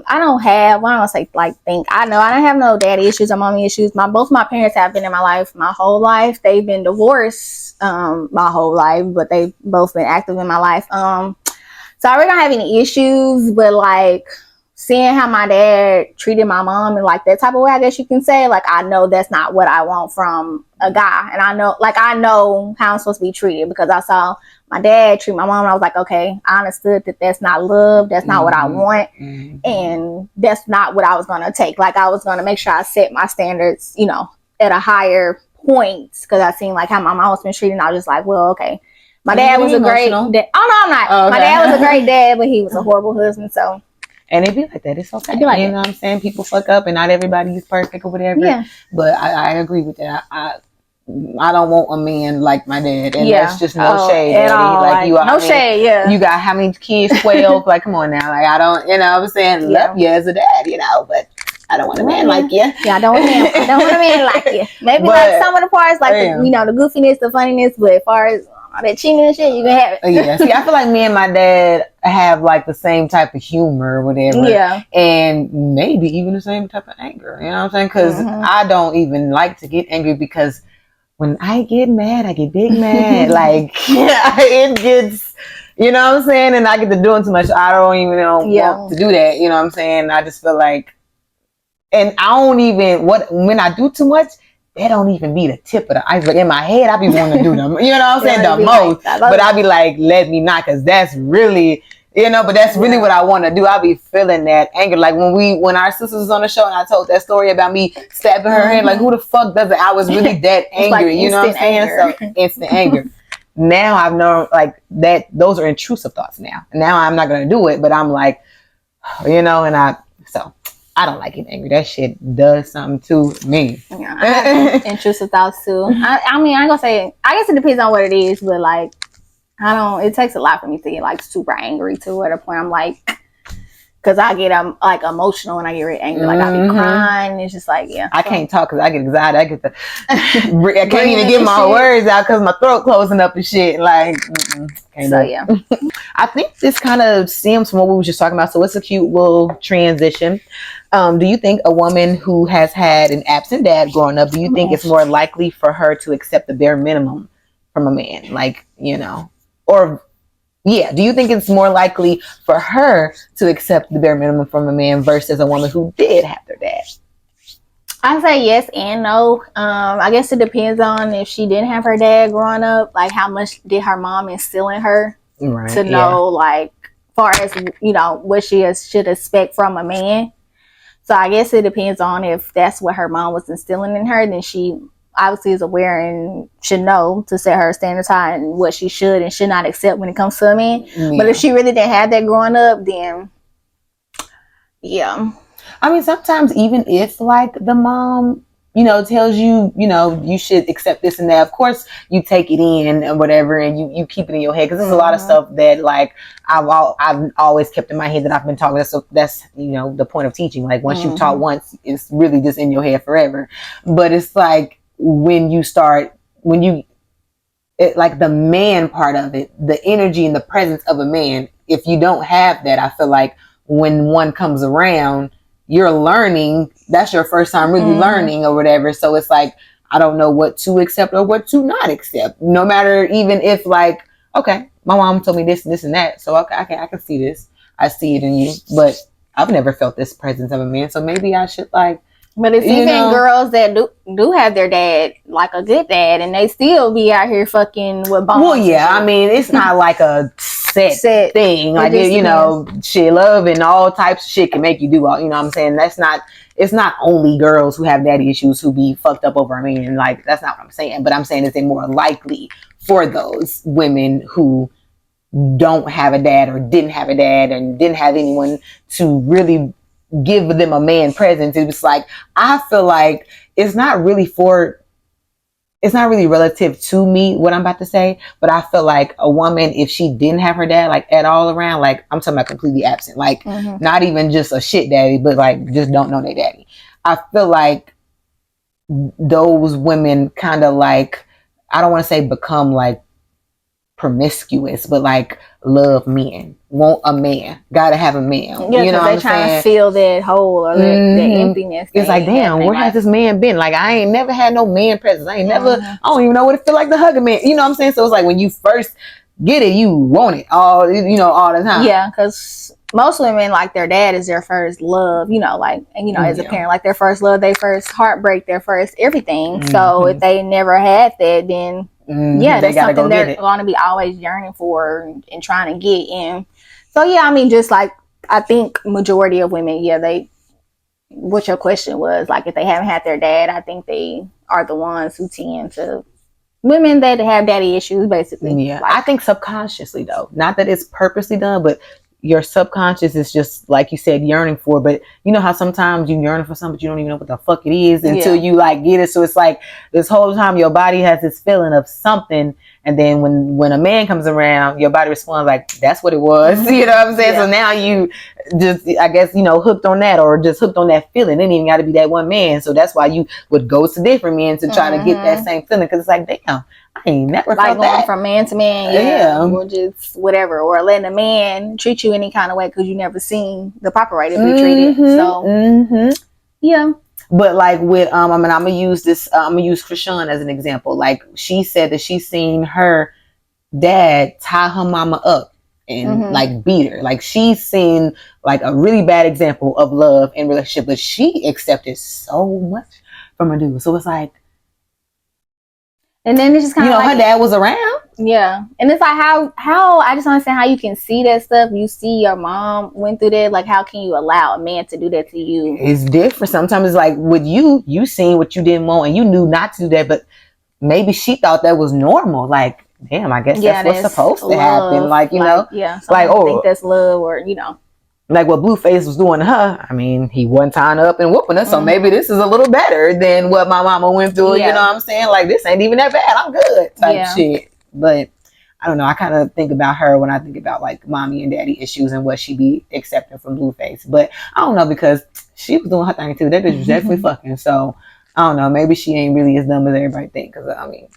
don't have I don't have no daddy issues or mommy issues. Both my parents have been in my life my whole life. They've been divorced my whole life, but they've both been active in my life. So I really don't have any issues, but like seeing how my dad treated my mom in like that type of way, I guess you can say, like I know that's not what I want from a guy. And I know how I'm supposed to be treated because I saw my dad treat my mom, and I was like, okay, I understood that that's not love. That's not what I want. And that's not what I was going to take. Like I was going to make sure I set my standards, you know, at a higher point, because I seen like how my mom was been treated. And I was just like, well, okay. My dad was a great dad. Oh, no, I'm not. Oh, okay. My dad was a great dad, but he was a horrible husband. So, and it'd be like that. It's okay. You know what I'm saying? People fuck up, and not everybody is perfect or whatever. Yeah. But I agree with that. I don't want a man like my dad, and that's just no shade at all. Like you, no shade. Yeah. You got how many kids? 12. Like, come on now. Like I don't. You know what I'm saying? Love you as a dad. You know, but. I don't want a man like you. Yeah, I don't want a man like you. Maybe like some of the parts, like the, you know, the goofiness, the funniness, but as far as all that cheating and shit, you can have it. Yeah. See, I feel like me and my dad have like the same type of humor or whatever. Yeah. And maybe even the same type of anger. You know what I'm saying? Because I don't even like to get angry, because when I get mad, I get big mad. Like it gets, you know what I'm saying? And I get to doing too much. I don't even want to do that. You know what I'm saying? I just feel like, and I don't even, when I do too much, that don't even be the tip of the iceberg. In my head, I be wanting to do them, you know what I'm saying, the most. Like, but I be like, let me not, because that's really, you know, but that's really what I want to do. I be feeling that anger. Like when our sisters was on the show and I told that story about me slapping her hand, like who the fuck does it? I was really that angry, like you know what I'm saying? So instant anger. Now I've known like that, those are intrusive thoughts now. Now I'm not going to do it, but I'm like, you know, and I don't like getting angry. That shit does something to me. Yeah, I have intrusive thoughts too. I mean, I ain't gonna say. I guess it depends on what it is, but like, it takes a lot for me to get like super angry to at a point I'm like, Cause I get like emotional when I get really angry, like I be crying. It's just like I can't talk because I get anxiety. I get the I can't even get my words out because my throat closing up and shit. Like, can't so do it. I think this kind of stems from what we were just talking about. So it's a cute little transition. Do you think a woman who has had an absent dad growing up, do you think it's more likely for her to accept the bare minimum from a man? Like, you know, or yeah, do you think it's more likely for her to accept the bare minimum from a man versus a woman who did have their dad? I say yes and no. I guess it depends on if she didn't have her dad growing up, like how much did her mom instill in her to know, like, far as, you know, what she should expect from a man. So I guess it depends on if that's what her mom was instilling in her, then she obviously is aware and should know to set her standards high and what she should and should not accept when it comes to a man. But if she really didn't have that growing up, then yeah. I mean, sometimes even if like the mom, you know, tells you, you know, you should accept this and that, of course you take it in and whatever, and you keep it in your head, because there's a lot of stuff that like I've always kept in my head that I've been taught. That's you know, the point of teaching. Like once you've taught once, it's really just in your head forever. But it's like when you like the man part of it, the energy and the presence of a man, if you don't have that, I feel like when one comes around, you're learning. That's your first time really learning or whatever. So it's like, I don't know what to accept or what to not accept. No matter, even if like, okay, my mom told me this and this and that. So okay, I can see this. I see it in you. But I've never felt this presence of a man. So maybe I should like, but it's even girls that do have their dad, like a good dad, and they still be out here fucking with bombs. Well, yeah, I mean, it's not like a set thing. Like, you know, shit, love and all types of shit can make you do all, you know what I'm saying? It's not only girls who have daddy issues who be fucked up over a man. Like, that's not what I'm saying. But I'm saying it's more likely for those women who don't have a dad or didn't have a dad and didn't have anyone to really give them a man presence. It was like, I feel like it's not really relative to me what I'm about to say, but I feel like a woman, if she didn't have her dad like at all around, like I'm talking about completely absent, like not even just a shit daddy, but like just don't know their daddy, I feel like those women kind of like, I don't want to say become like promiscuous, but like love men, want a man, gotta have a man. Yeah, you know what I'm trying saying? to fill that hole or that emptiness. It's like, damn, where has this man been? Like, I ain't never had no man presence. I don't even know what it feel like to hug a man. You know what I'm saying? So it's like when you first get it, you want it all, you know, all the time. Yeah, because most women, like, their dad is their first love, you know, like, and you know, as a parent, like their first love, their first heartbreak, their first everything. So if they never had that, then yeah, that's something they're going to be always yearning for and trying to get in. So yeah, I mean, just like, I think majority of women, yeah, what your question was, like, if they haven't had their dad, I think they are the ones who tend to, women that have daddy issues, basically. Yeah, like, I think subconsciously though, not that it's purposely done, but your subconscious is just, like you said, yearning for. But you know how sometimes you yearn for something, but you don't even know what the fuck it is until you like get it. So it's like this whole time your body has this feeling of something, and then when a man comes around, your body responds like that's what it was. You know what I'm saying? Yeah. So now you just, I guess, you know, hooked on that, or just hooked on that feeling. It ain't even got to be that one man. So that's why you would go to different men to try to get that same feeling, because it's like, damn, I ain't never like felt going that. from man to man, or just whatever, or letting a man treat you any kind of way because you never seen the proper way to be treated. So yeah. But like with I mean, I'm gonna use Krishan as an example. Like, she said that she's seen her dad tie her mama up and like beat her. Like, she's seen like a really bad example of love and relationship, but she accepted so much from a dude. So it's like, and then it's just kind of, you know, like, her dad was around. Yeah. And it's like, how I just understand how you can see that stuff. You see your mom went through that. Like, how can you allow a man to do that to you? It's different. Sometimes it's like with you seen what you didn't want and you knew not to do that, but maybe she thought that was normal. Like, damn, I guess that's what's supposed to happen. Like, you know, like, I think that's love, or, you know. Like what Blueface was doing to her. I mean, he wasn't tying her up and whooping her, so maybe this is a little better than what my mama went through. You know what I'm saying? Like, this ain't even that bad. I'm good type shit. But I don't know. I kind of think about her when I think about like mommy and daddy issues and what she be accepting from Blueface. But I don't know because she was doing her thing too. That bitch was definitely fucking. So I don't know. Maybe she ain't really as dumb as everybody think. Because I mean,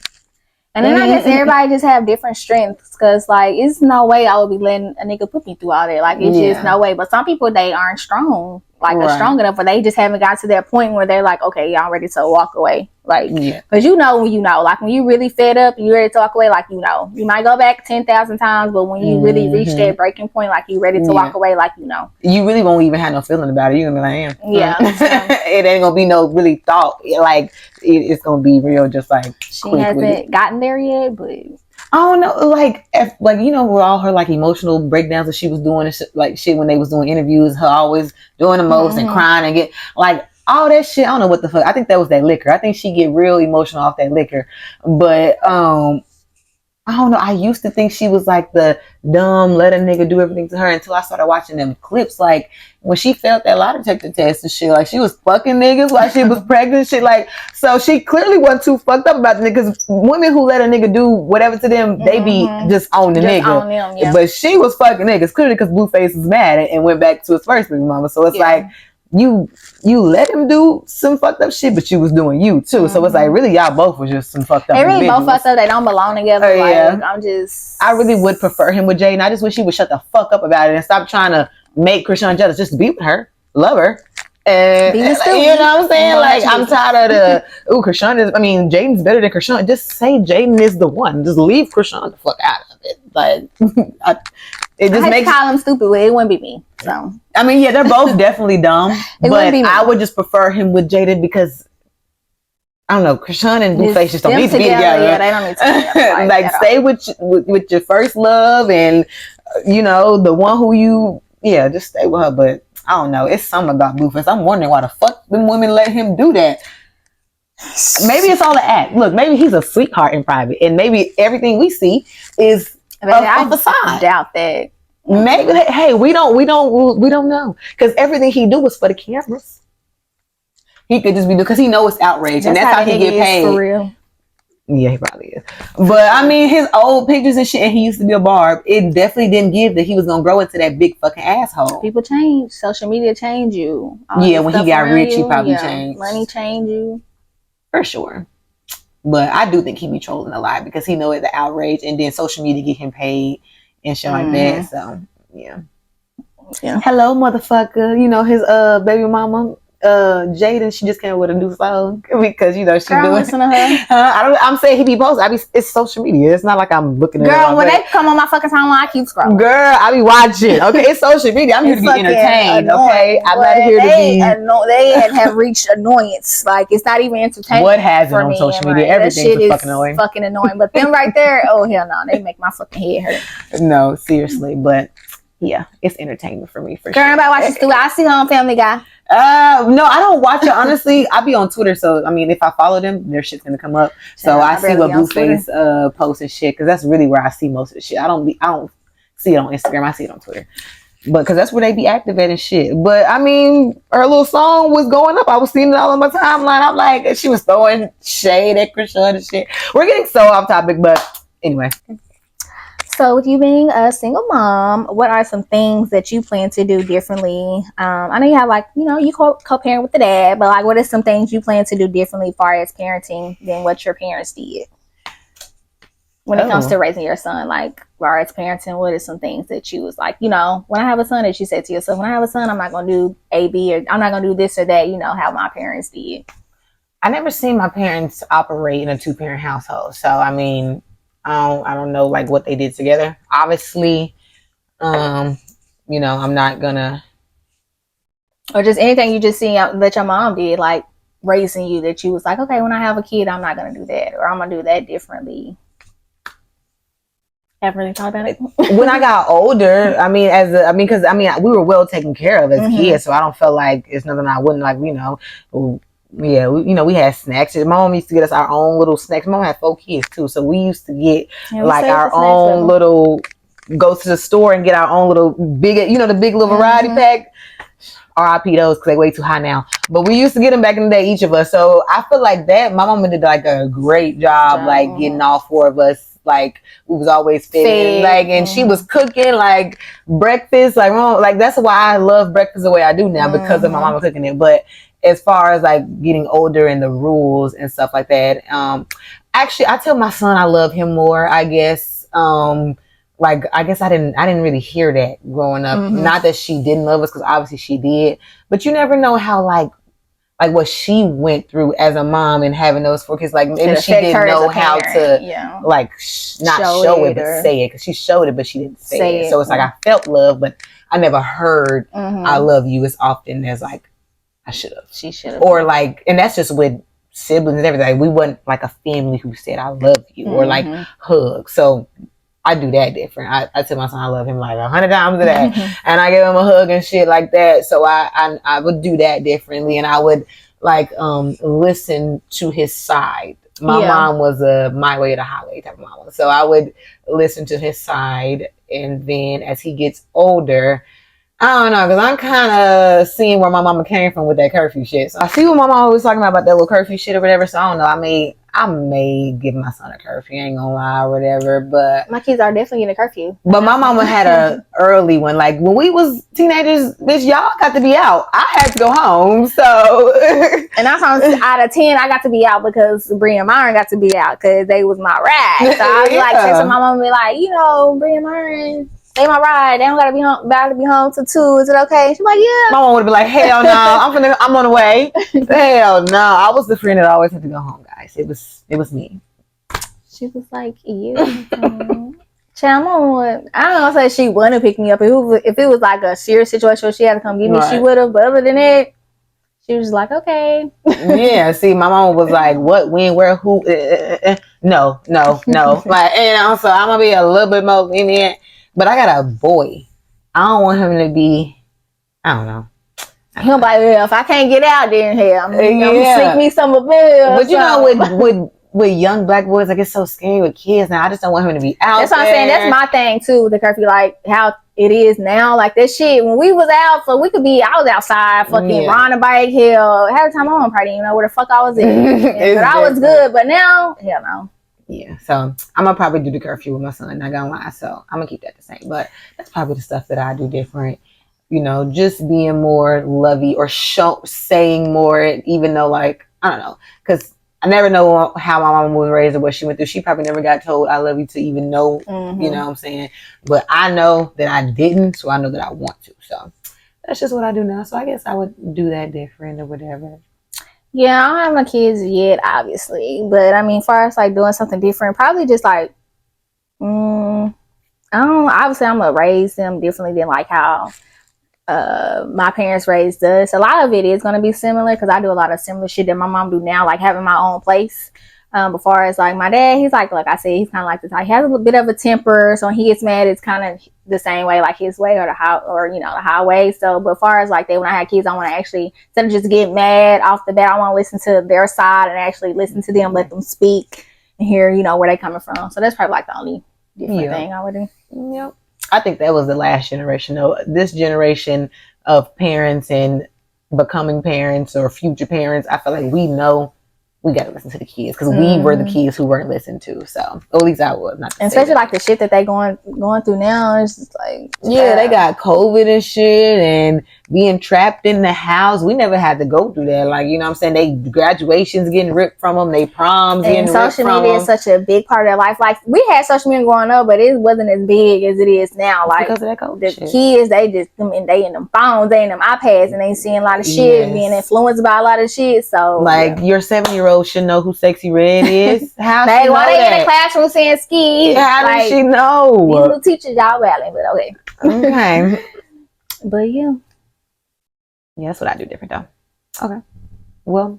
and then I guess everybody just have different strengths. Because like, it's no way I would be letting a nigga put me through all that. Like, it's just no way. But some people, they aren't strong. Like, are strong enough, or they just haven't got to that point where they're like, okay, y'all ready to walk away. Like, because you know when you know. Like, when you really fed up, you ready to walk away, like, you know. You might go back 10,000 times, but when you really reach that breaking point, like, you ready to walk away, like, you know. You really won't even have no feeling about it. You're going to be like, it ain't going to be no really thought. Like, it's going to be real, just like, she hasn't gotten there yet, but... I don't know, like you know, with all her like emotional breakdowns that she was doing and like shit when they was doing interviews, her always doing the most and crying and get like all that shit. I don't know what the fuck. I think that was that liquor. I think she get real emotional off that liquor. But I don't know. I used to think she was like the dumb, let a nigga do everything to her until I started watching them clips. Like when she failed that lie detector test and shit, like she was fucking niggas while she was pregnant and shit. Like, so she clearly wasn't too fucked up about the niggas. Women who let a nigga do whatever to them, they be just on the nigga. On them, But she was fucking niggas clearly because Blueface was mad and went back to his first baby mama. So it's like, you let him do some fucked up shit, but you was doing you too. So it's like really y'all both was just some fucked up. They really both fucked up. They don't belong together. I really would prefer him with Jaden. I just wish he would shut the fuck up about it and stop trying to make Krishan jealous. Just be with her, love her. And you know what I'm saying? Like I'm tired of Krishan is. I mean, Jaden's better than Krishan. Just say Jaden is the one. Just leave Krishan the fuck out of it. Like it just makes call him stupid. It wouldn't be me. So I mean, yeah, they're both definitely dumb. But I would just prefer him with Jaden because I don't know, Krishan and Blueface just don't need to be together. Yeah, they don't need to be together. Like stay with your first love and you know the one who you just stay with her. But I don't know. It's something about Blueface. I'm wondering why the fuck them women let him do that. Maybe it's all an act. Look, maybe he's a sweetheart in private, and maybe everything we see is a facade. I doubt that. Maybe hey, we don't know because everything he do was for the cameras. He could just be because he knows it's outrage, and that's how he get paid. For real. Yeah, he probably is. But I mean, his old pictures and shit, and he used to be a barb. It definitely didn't give that he was gonna grow into that big fucking asshole. People change. Social media change you. When he got rich, he probably changed. Money change you. For sure. But I do think he be trolling a lot because he know it's the outrage, and then social media get him paid and shit like that. So yeah. Hello, motherfucker. You know his baby mama. Jaden, she just came with a new song because you know she doing. Listen to her. I'm saying he be posting. It's social media. It's not like I'm looking at. Girl, when they come on my fucking timeline, I keep scrolling. Girl, I be watching. Okay, it's social media. I'm here to be entertained. Okay, I'm not here to be. They have reached annoyance. Like it's not even entertaining. What has it on social media? Everything's fucking annoying. Fucking annoying. But them right there, oh hell no, they make my fucking head hurt. No, seriously, but. Yeah, it's entertainment for me for sure. Girl, everybody watches Stu. I see her on Family Guy. No, I don't watch it honestly. I be on Twitter, so I mean, if I follow them, their shit's gonna come up. So I see what Blueface posts and shit because that's really where I see most of the shit. I don't see it on Instagram. I see it on Twitter, but because that's where they be active at and shit. But I mean, her little song was going up. I was seeing it all on my timeline. I'm like, she was throwing shade at Krishan and shit. We're getting so off topic, but anyway. So with you being a single mom, what are some things that you plan to do differently? I know you have you co-parent with the dad, but like what are some things you plan to do differently as far as parenting than what your parents did? When it comes to raising your son, like as far as parenting, what are some things that you was like, when I have a son, that you said to yourself, when I have a son, I'm not going to do A, B, or I'm not going to do this or that, how my parents did. I never seen my parents operate in a 2-parent household. So, I mean, I don't know like what they did together. Obviously, I'm not gonna. Or just anything you just see that your mom did, like raising you, that you was like, okay, when I have a kid, I'm not gonna do that, or I'm gonna do that differently. Ever really thought about it? When I got older, because we were well taken care of as kids, so I don't feel like it's nothing I wouldn't like. We had snacks. My mom used to get us our own little snacks. My mom had 4 kids too, so we used to get like our own little. Go to the store and get our own little big, the big little variety pack. R.I.P. those because they way too high now. But we used to get them back in the day, each of us. So I feel like that my mama did like a great job, like getting all 4 of us like we was always fed. Like, and she Mm-hmm. was cooking like breakfast, like that's why I love breakfast the way I do now, because of my Mm-hmm. mama cooking it. But as far as like getting older and the rules and stuff like that, actually I tell my son I love him more, I guess. Like, I guess I didn't really hear that growing up. Mm-hmm. Not that she didn't love us, because obviously she did, but you never know how like what she went through as a mom and having those 4 kids. Like, maybe Could she affect didn't her as know a how parent, to yeah. like not Show show it it but or- say it, because she showed it but she didn't say Say it. it. So it's like I felt love, but I never heard Mhm. I love you as often as like I should have. She should have. Or like, and that's just with siblings and everything. Like, we wasn't like a family who said I love you or like Mhm. hug. So I do that different. I tell my son I love him like 100 times a day, and I give him a hug and shit like that. So I would do that differently, and I would like listen to his side. My Yeah. mom was a my way or the highway type of mama, so I would listen to his side, and then as he gets older, I don't know, because I'm kind of seeing where my mama came from with that curfew shit. So I see what my mama was talking about that little curfew shit or whatever. So I don't know. I may give my son a curfew. Ain't gonna lie or whatever. But My kids are definitely in a curfew. my mama had a early one. Like, when we was teenagers, bitch, y'all got to be out. I had to go home. So And 9 times out of 10, I got to be out because Bree and Myron got to be out because they was my ride. So I was like, Yeah. texting my mom and be like, Bree and Myron, they my ride. They don't gotta be home. About to be home till 2. Is it okay? She's like, yeah. my mom would be like, hell no, I'm on the way. Hell no. I was the friend that always had to go home, guys. It was me. She was like, you. Child, I don't know, say she wouldn't pick me up. If it was like a serious situation where she had to come get me, she Right. would have. But other than that, she was like, okay. Yeah, see, my mom was like, what, when, where, who? No. Like, and so I'm gonna be a little bit more lenient. But I got a boy. I don't want him to be, I don't know. He'll be like, well, if I can't get out, then hell, I'm Yeah. gonna sneak me some of it. But you know, with young black boys, like, it's so scary with kids now. I just don't want him to be out. That's what I'm saying. That's my thing too with the curfew, like how it is now. Like that shit when we was out, so we could be. I was outside, fucking riding a bike, hell, half the time I probably didn't even know where the fuck I was at. But I was good. But now, hell no. Yeah, so I'm gonna probably do the curfew with my son, not gonna lie. So I'm gonna keep that the same. But that's probably the stuff that I do different. You know, just being more lovey or saying more, even though, like, I don't know, because I never know how my mom was raised or what she went through. She probably never got told I love you to even know, you know what I'm saying? But I know that I didn't, so I know that I want to. So that's just what I do now. So I guess I would do that different or whatever. Yeah, I don't have my kids yet, obviously. But I mean, as far as like doing something different, probably just like, I don't know. Obviously, I'm gonna raise them differently than like how my parents raised us. A lot of it is gonna be similar because I do a lot of similar shit that my mom do now, like having my own place. As far as like my dad, he's like I said, he's kind of like the type. He has a little bit of a temper, so when he gets mad, it's kind of the same way, like his way or the highway. So, but as far as like when I had kids, I want to actually, instead of just get mad off the bat, I want to listen to their side and actually listen to them, let them speak and hear where they coming from. So that's probably like the only different thing I would do. Yep. I think that was the last generation, though. This generation of parents and becoming parents or future parents, I feel like we know we got to listen to the kids because we were the kids who weren't listened to. So, or at least I was. Not to and especially like the shit that they going through now. It's just like, they got COVID and shit and being trapped in the house. We never had to go through that. Like, you know what I'm saying? They graduations getting ripped from them. They proms getting ripped from them. Social media is such a big part of their life. Like, we had social media growing up, but it wasn't as big as it is now. Like, because of that COVID the shit. kids, they in them phones, they in them iPads, and they seeing a lot of shit and being influenced by a lot of shit. So, like, your 7-year-old should know who Sexy Red is. How why she know they that? in the classroom saying ski? How like, does she know? These little teachers, y'all battling, but okay. Okay. But yeah, that's what I do different though. Okay. Well,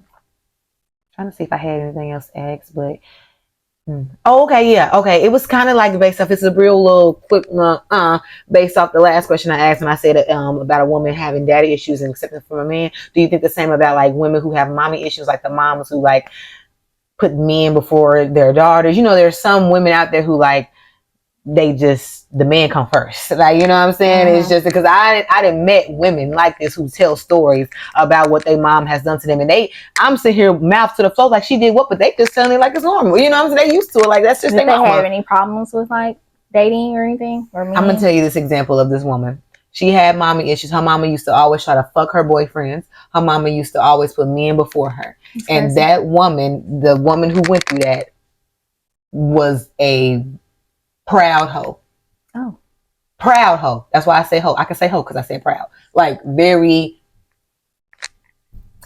trying to see if I had anything else to ask, but oh, okay, yeah, okay. It was kind of like based off. It's a real little quick based off the last question I asked, and I said about a woman having daddy issues and acceptance from a man. Do you think the same about like women who have mommy issues, like the moms who like put men before their daughters? You know, there's some women out there who like the man come first. Like, you know what I'm saying? It's just because I done met women like this who tell stories about what their mom has done to them, and I'm sitting here mouth to the floor like she did what, but they just telling it like it's normal. You know what I'm saying? They used to it, like that's just Did their they mama. have any problems with like dating or anything? Or I'm gonna tell you this example of this woman. She had mommy issues. Her mama used to always try to fuck her boyfriends. Her mama used to always put men before her. And that woman, the woman who went through that, was a proud hoe. Oh. Proud hoe. That's why I say hoe. I can say hoe because I said proud. Like very.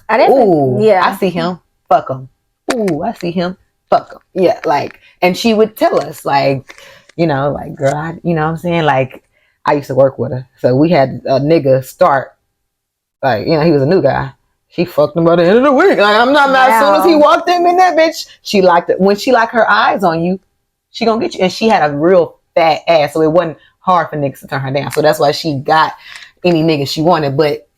I see him. Fuck him. Ooh, I see him. Fuck him. Yeah, like, and she would tell us, like, you know, like, girl, you know what I'm saying? Like, I used to work with her. So we had a nigga start, like, you know, he was a new guy. She fucked him by the end of the week. Like, I'm not mad. As soon as he walked in that bitch, she liked it. When she like her eyes on you, she gonna get you. And she had a real fat ass, so it wasn't hard for niggas to turn her down. So that's why she got any nigga she wanted. But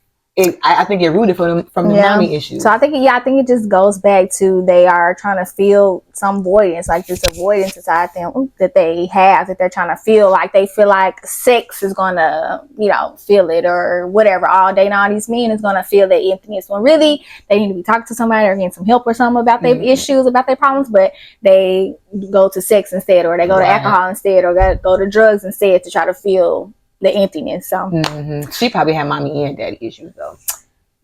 I think it rooted from the mommy issues. So I think it just goes back to they are trying to feel some avoidance, like this avoidance inside them that they have, that they're trying to feel like they feel like sex is gonna, you know, feel it or whatever all day. And all these men is gonna feel that emptiness when really they need to be talking to somebody or getting some help or something about their issues, about their problems, but they go to sex instead, or they go to alcohol instead, or go to drugs instead to try to feel the emptiness. So she probably had mommy and daddy issues though.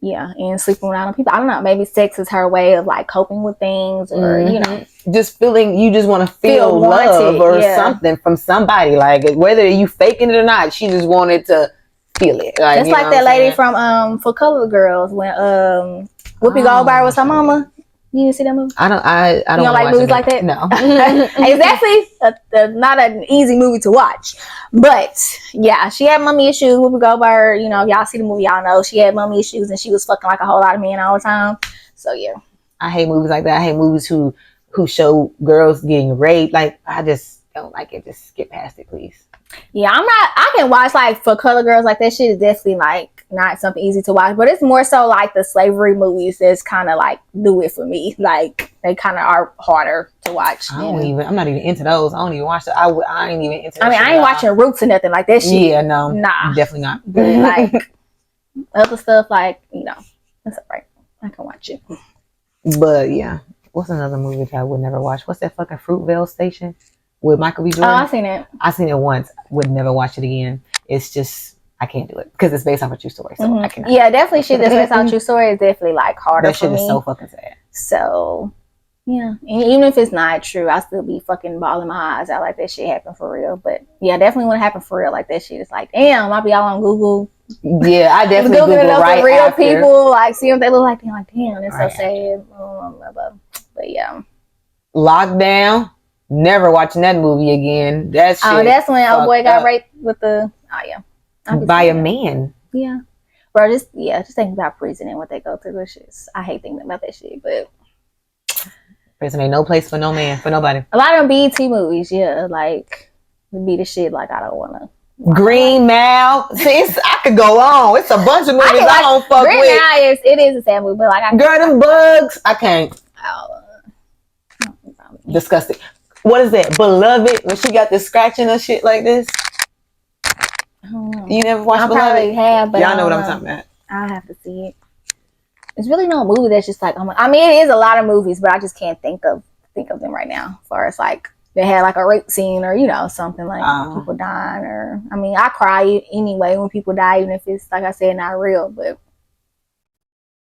Yeah, and sleeping around on people. I don't know. Maybe sex is her way of like coping with things, or you know, just feeling. You just want to feel love or something from somebody. Like whether you faking it or not, she just wanted to feel it. Like, just like that lady from For Color Girls when Whoopi Goldberg was her mama. You didn't see that movie? I don't. You don't like movies like that? No. Exactly. Not an easy movie to watch. But yeah, she had mommy issues. Whoopi Goldberg, you know, if y'all see the movie, y'all know she had mommy issues and she was fucking like a whole lot of men all the time. So yeah. I hate movies like that. I hate movies who show girls getting raped. Like, I just don't like it. Just skip past it, please. Yeah, I can watch like For Color Girls. Like that shit is definitely like not something easy to watch, but it's more so like the slavery movies that's kind of like do it for me. Like they kind of are harder to watch. I'm not even into those. I don't even watch that. I ain't even into that. I mean, I ain't watching Roots or nothing like that shit. Yeah, no. Nah. Definitely not. But like other stuff, like, you know, that's all right. I can watch it. But yeah. What's another movie that I would never watch? What's that fucking Fruitvale Station with Michael B. Jordan? Oh, I seen it. I seen it once. Would never watch it again. It's just, I can't do it because it's based off a true story. So I cannot. Yeah, definitely shit that's based on a true story is definitely like harder that for me. That shit is so fucking sad. So yeah, and even if it's not true, I still be fucking bawling my eyes out like that shit happened for real. But yeah, definitely when it happened for real, like that shit, it's like, damn, I'll be all on Google. Yeah, I definitely Google right real after. People, like see what they look like. They're like, damn, it's so sad. But yeah, Lockdown. Never watching that movie again. That shit. That's when old boy got raped with the by a man. Yeah, bro. Just thinking about prison and what they go through. I hate thinking about that shit. But prison ain't no place for no man, for nobody. A lot of them BET movies, yeah, like be the shit. Like I don't want to. Green Mile. See, I could go on. It's a bunch of movies I don't fuck Green with. Green Mile it is a sad movie, but like girl, them bugs, I can't. Disgusting. What is that? Beloved, when she got the scratching or shit like this. You never watched Beloved? I probably have, but y'all know what I'm talking about. I have to see it. It's really no movie that's just like, I mean, it is a lot of movies, but I just can't think of them right now. As far as like they had like a rape scene or, you know, something like people dying, or I mean, I cry anyway when people die, even if it's, like I said, not real. But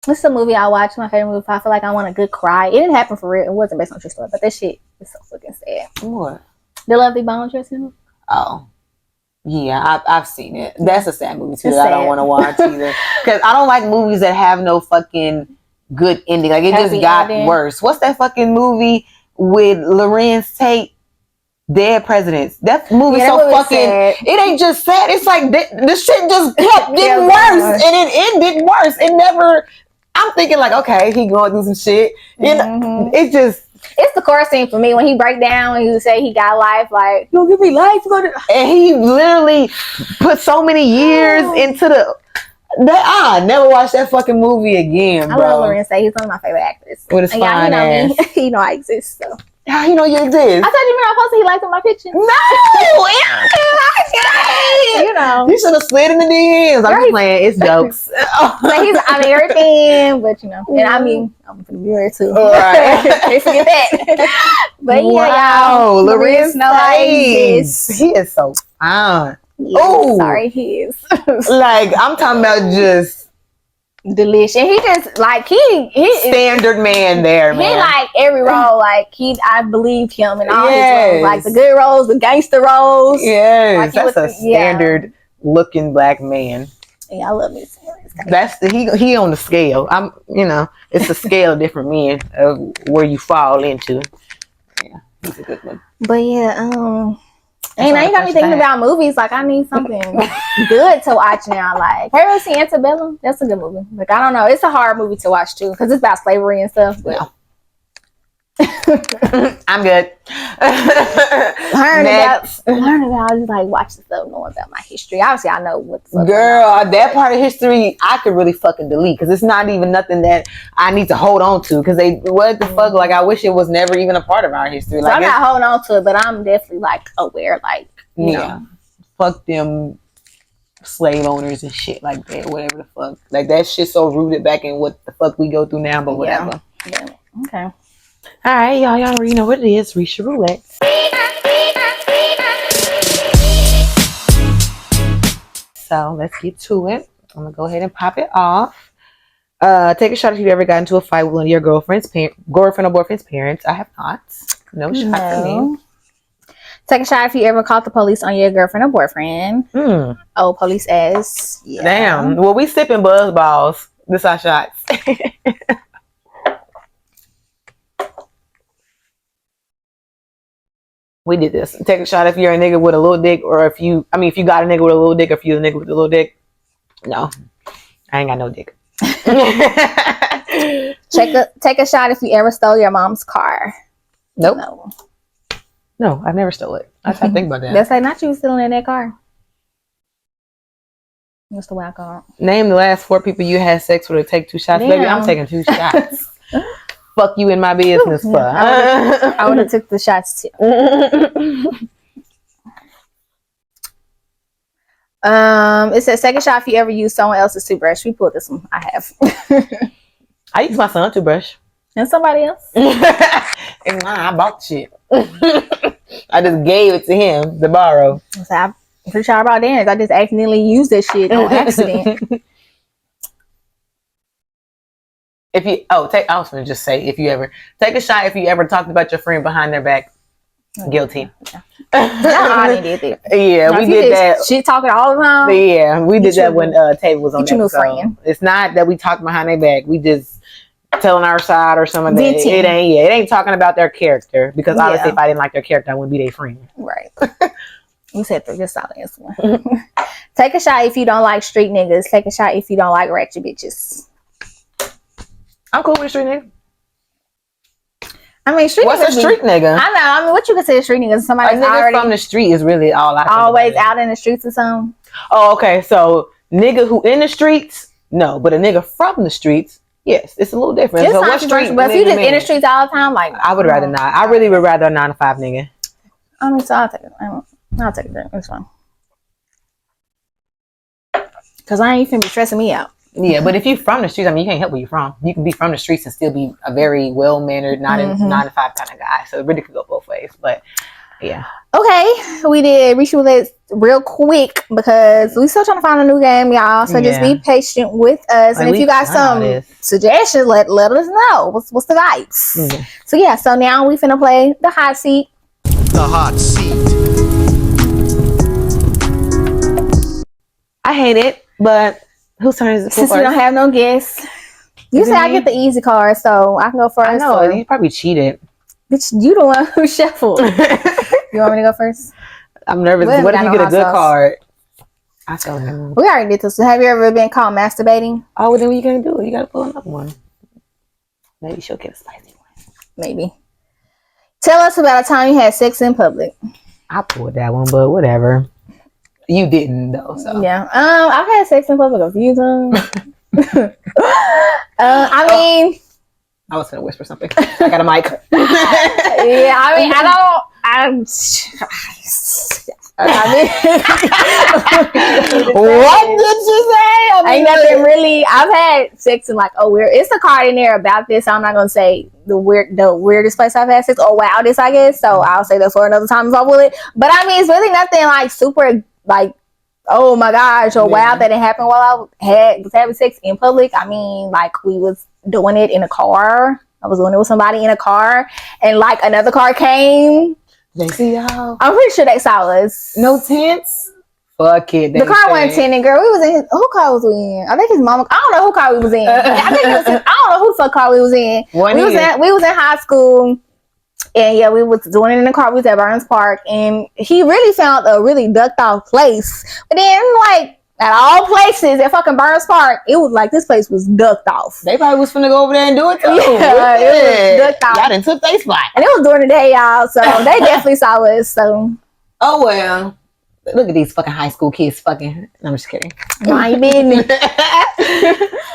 it's a movie I watch. My favorite movie. I feel like I want a good cry. It didn't happen for real. It wasn't based on true story, but that shit is so fucking sad. What? The Lovely Bones Dressing. Oh. Yeah, I've seen it. That's a sad movie too. That I don't want to watch either, because I don't like movies that have no fucking good ending. Like it just got worse. What's that fucking movie with Lorenz Tate? Dead Presidents. That movie so fucking sad. It ain't just sad. It's like the shit just kept getting worse, and it ended worse. It never. I'm thinking like, okay, he going through some shit. You know, it just. It's the core scene for me when he break down and he would say he got life, like, you gonna give me life? And he literally put so many years into I never watched that fucking movie again, bro. I love Lorenz Tate. He's one of my favorite actors. With his fine ass. You know I exist, so. How you know you exist? I told you when I posted he liked my picture. No! You know. You should have slid in the DMs. I'm just playing. It's jokes. I mean everything, but you know. And I mean, I'm gonna be there too. All right. Can't forget that. But wow, yeah, y'all. Lorenz Hayes. He is so fine. Yeah, Oh, sorry, he is. like I'm talking about just delicious. And he just like he standard man there, man. He like every role, like I believed him in all his Yes. roles, like the good roles, the gangster roles. Yes, like that's a standard looking black man. Yeah, I love me. That's he on the scale. I'm, you know, it's a scale of different men of where you fall into. Yeah, he's a good one. But yeah, and now you got me thinking about movies. Like I need something good to watch now. Like, have you ever seen Antebellum? That's a good movie. Like I don't know, it's a hard movie to watch too because it's about slavery and stuff. But no. I'm good. learn about just like watch the stuff, knowing about my history. Obviously, I know what's girl. That part of history I could really fucking delete because it's not even nothing that I need to hold on to. Because what the fuck? Like I wish it was never even a part of our history. So like I'm not holding on to it, but I'm definitely like aware. Like you know, fuck them slave owners and shit like that. Whatever the fuck. Like that shit so rooted back in what the fuck we go through now. But whatever. Yeah. Okay. All right, y'all already know what it is. Reach your roulette. So let's get to it. I'm gonna go ahead and pop it off. Take a shot if you've ever gotten into a fight with one of your girlfriend or boyfriend's parents. I have not. No shot for me. Take a shot if you ever called the police on your girlfriend or boyfriend. Oh, police ass. Yeah. Damn. Well, we sipping buzz balls. This our shots. We did this. Take a shot if you're a nigga with a little dick, or if you got a nigga with a little dick, or if you're a nigga with a little dick. No, I ain't got no dick. Take a shot if you ever stole your mom's car. Nope. No, I've never stole it. I have to think about that. That's like not you stealing in that car. What's the wild card? Name the last 4 people you had sex with or take 2 shots. Damn. Baby, I'm taking 2 shots. Fuck you in my business for. I would have took the shots too. It says second shot if you ever use someone else's toothbrush. We pulled this one. I have. I use my son's toothbrush. And somebody else? And I bought shit. I just gave it to him to borrow. So I'm pretty sure about Darren's. I just accidentally used that shit on accident. I was gonna just say if you ever take a shot if you ever talked about your friend behind their back. Guilty. I did it. Yeah, we did that. Shit talking all the time. Yeah, we did that when Taylor was on that. Friend. It's not that we talk behind their back. We just telling our side or some of that. It ain't talking about their character because obviously if I didn't like their character, I wouldn't be their friend. Right. You said the solid answer one. Take a shot if you don't like street niggas. Take a shot if you don't like ratchet bitches. I'm cool with street nigga. I mean, what's a street nigga? I know. I mean, what you consider street niggas? Somebody already from the street is really all I always out in the streets or something. Oh, okay. So nigga who in the streets, no, but a nigga from the streets, yes, it's a little different. It's so what street? But if you just in the streets all the time, like I would rather not. I really would rather a 9 to 5 nigga. I mean, so I'll take it. I'll take it. It's fine. Cause I ain't finna be stressing me out. Yeah, but if you from the streets, I mean, you can't help where you're from. You can be from the streets and still be a very well-mannered, 9 to 5 kind of guy. So it really could go both ways. But yeah. Okay, we did reach roulette real quick because we still trying to find a new game, y'all. So just be patient with us. And if you got some suggestions, let us know. What's the vibes? Yeah. So now we finna play the hot seat. The hot seat. I hate it, but whose turn is it? Since we don't have no guests, you say I get the easy card, so I can go first. I know you probably cheated. Bitch, you the one who shuffled. You want me to go first? I'm nervous. What if you get a good card? I tell him. We already did this. Have you ever been caught masturbating? Oh, well, then what you gonna do? You gotta pull another one. Maybe she'll get a spicy one. Maybe. Tell us about a time you had sex in public. I pulled that one, but whatever. You didn't though, so yeah. I've had sex in public a few times. I mean, I was gonna whisper something. I got a mic. Yeah, I mean, What did you say? Ain't nothing really. I've had sex in like it's a card in there about this. I'm not gonna say the weirdest place I've had sex or wildest, I guess. So I'll say that for another time if I will it. But I mean, it's really nothing like super like, oh my gosh, or wow, that it happened while I was having sex in public. I mean, like we was doing it in a car. I was doing it with somebody in a car, and like another car came. They see y'all. I'm pretty sure they saw us. No tents. Fuck it. The car wasn't tinted, girl. We was in who car was we in? I think his mama. I don't know who car we was in. I think it was I don't know who the fuck car we was in. We was in high school, and yeah, we was doing it in the car. We was at Burns Park, and he really found a really ducked off place. But then, like at all places at fucking Burns Park, it was like this place was ducked off. They probably was finna go over there and do it too. Yeah, it was ducked off. Y'all done took their spot, and it was during the day, y'all. So they definitely saw us. So oh well. Look at these fucking high school kids fucking. I'm just kidding. My business.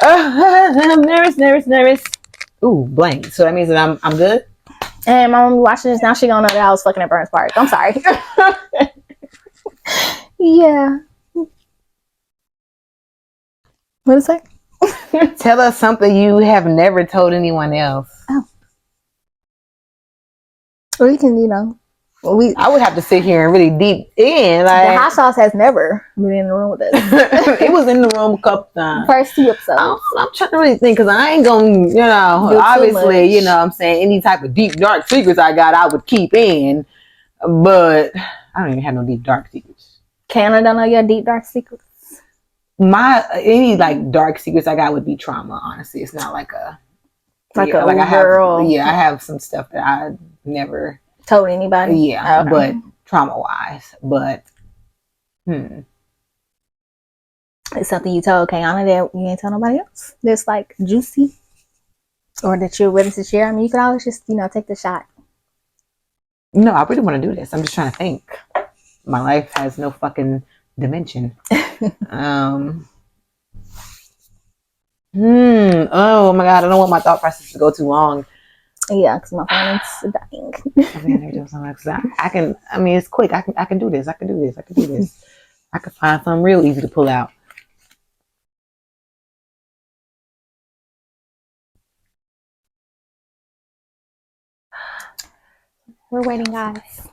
I'm nervous. Ooh, blank. So that means that I'm good? And my mom watching this now. She gonna know that I was fucking at Burns Park. I'm sorry. Yeah. What is that? Tell us something you have never told anyone else. Oh. Or you can, I would have to sit here and really deep in. Like, the hot sauce has never been in the room with us. It was in the room a couple times. First 2 episodes. I'm trying to really think because I ain't gonna, obviously, I'm saying any type of deep dark secrets I got, I would keep in. But I don't even have no deep dark secrets. Canada don't know your deep dark secrets. Any like dark secrets I got would be trauma. Honestly, it's not like a girl. I have some stuff that I never told anybody. Yeah, okay. But trauma wise, but it's something you told Kayana that you ain't tell nobody else. That's like juicy, or that you're ready to share. I mean, you can always just take the shot. No, I really want to do this. I'm just trying to think. My life has no fucking dimension. Oh my god, I don't want my thought process to go too long. Yeah, because my phone is dying. I mean, it's quick. I can do this. I can find something real easy to pull out. We're waiting, guys.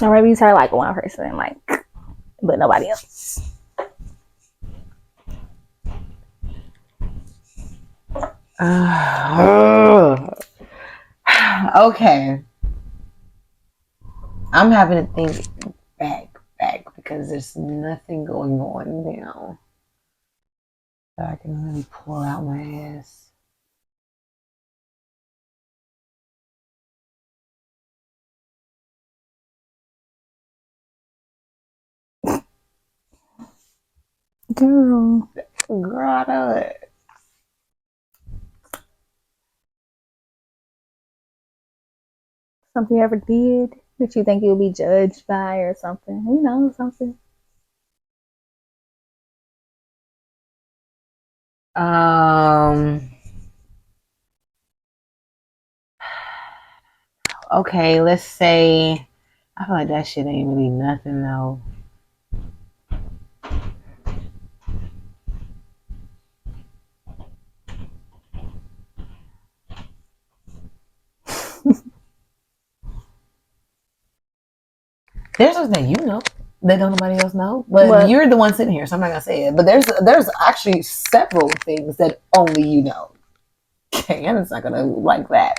Or maybe you tell like one person, but nobody else. Okay. I'm having to think back because there's nothing going on now that I can really pull out my ass. Girl, I know it. Something you ever did that you think you'll be judged by or something? Something. Okay, let's say I feel like that shit ain't really nothing though. There's something that that don't nobody else know, but you're the one sitting here, so I'm not gonna say it. But there's actually several things that only you know. Okay, and it's not gonna like that.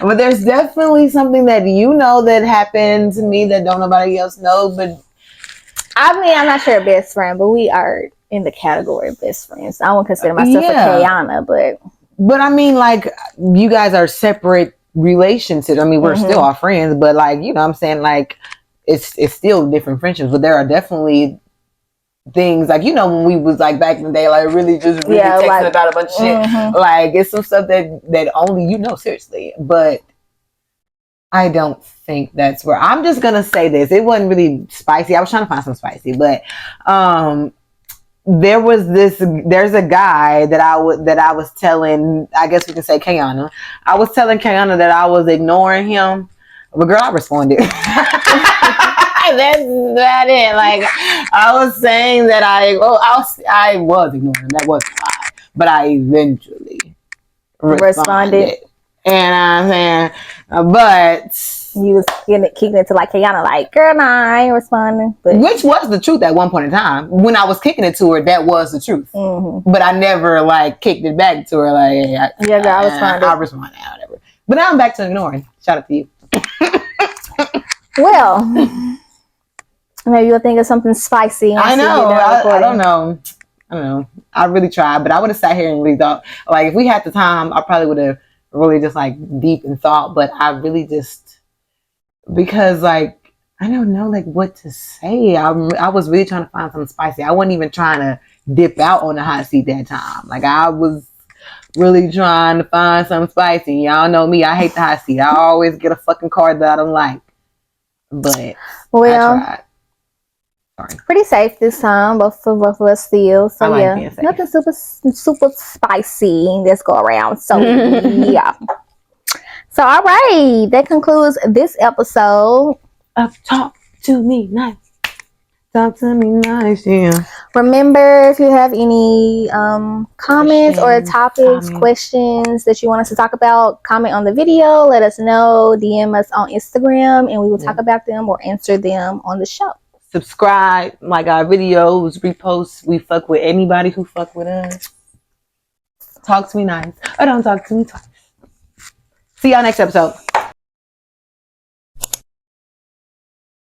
But there's definitely something that that happened to me that don't nobody else know. But I mean, I'm not sure best friend, but we are in the category of best friends. I won't consider myself a Kayana, but I mean, like, you guys are separate relationships. I mean, we're still our friends, but like, I'm saying, like, it's still different friendships. But there are definitely things like, when we was like back in the day, like really texting about a bunch of shit. Like, it's some stuff that only seriously. But I don't think that's where I'm just gonna say this. It wasn't really spicy. I was trying to find some spicy, but there's a guy that I was telling, I guess we can say Kayana. I was telling Kayana that I was ignoring him. But girl, I responded. That's not it. Like, I was saying that I was ignoring him. That wasn't a lie. But I eventually responded. And I'm saying, but you was kicking it to like Kayana, like, girl, nah, I ain't responding. But which was the truth at one point in time. When I was kicking it to her, that was the truth. Mm-hmm. But I never like kicked it back to her. Like, hey, I responded. I responded, whatever. But now I'm back to ignoring. Shout out to you. Well, maybe you'll think of something spicy. I know. I don't know. I really tried, but I would have sat here and really thought, like, if we had the time, I probably would have really just like deep in thought. But I really just, because like, I don't know like what to say. I was really trying to find something spicy. I wasn't even trying to dip out on the hot seat that time. Like, I was really trying to find something spicy. Y'all know me. I hate the hot seat. I always get a fucking card that I don't like. But well, I tried. Pretty safe this time, both of us still. So yeah, nothing super spicy. Let's go around. So yeah. So all right, that concludes this episode of Talk to Me Nice. Talk to me nice, yeah. Remember, if you have any comments or topics, questions that you want us to talk about, comment on the video. Let us know. DM us on Instagram, and we will talk about them or answer them on the show. Subscribe, like our videos, repost. We fuck with anybody who fuck with us. Talk to me nice. Or don't talk to me twice. See y'all next episode.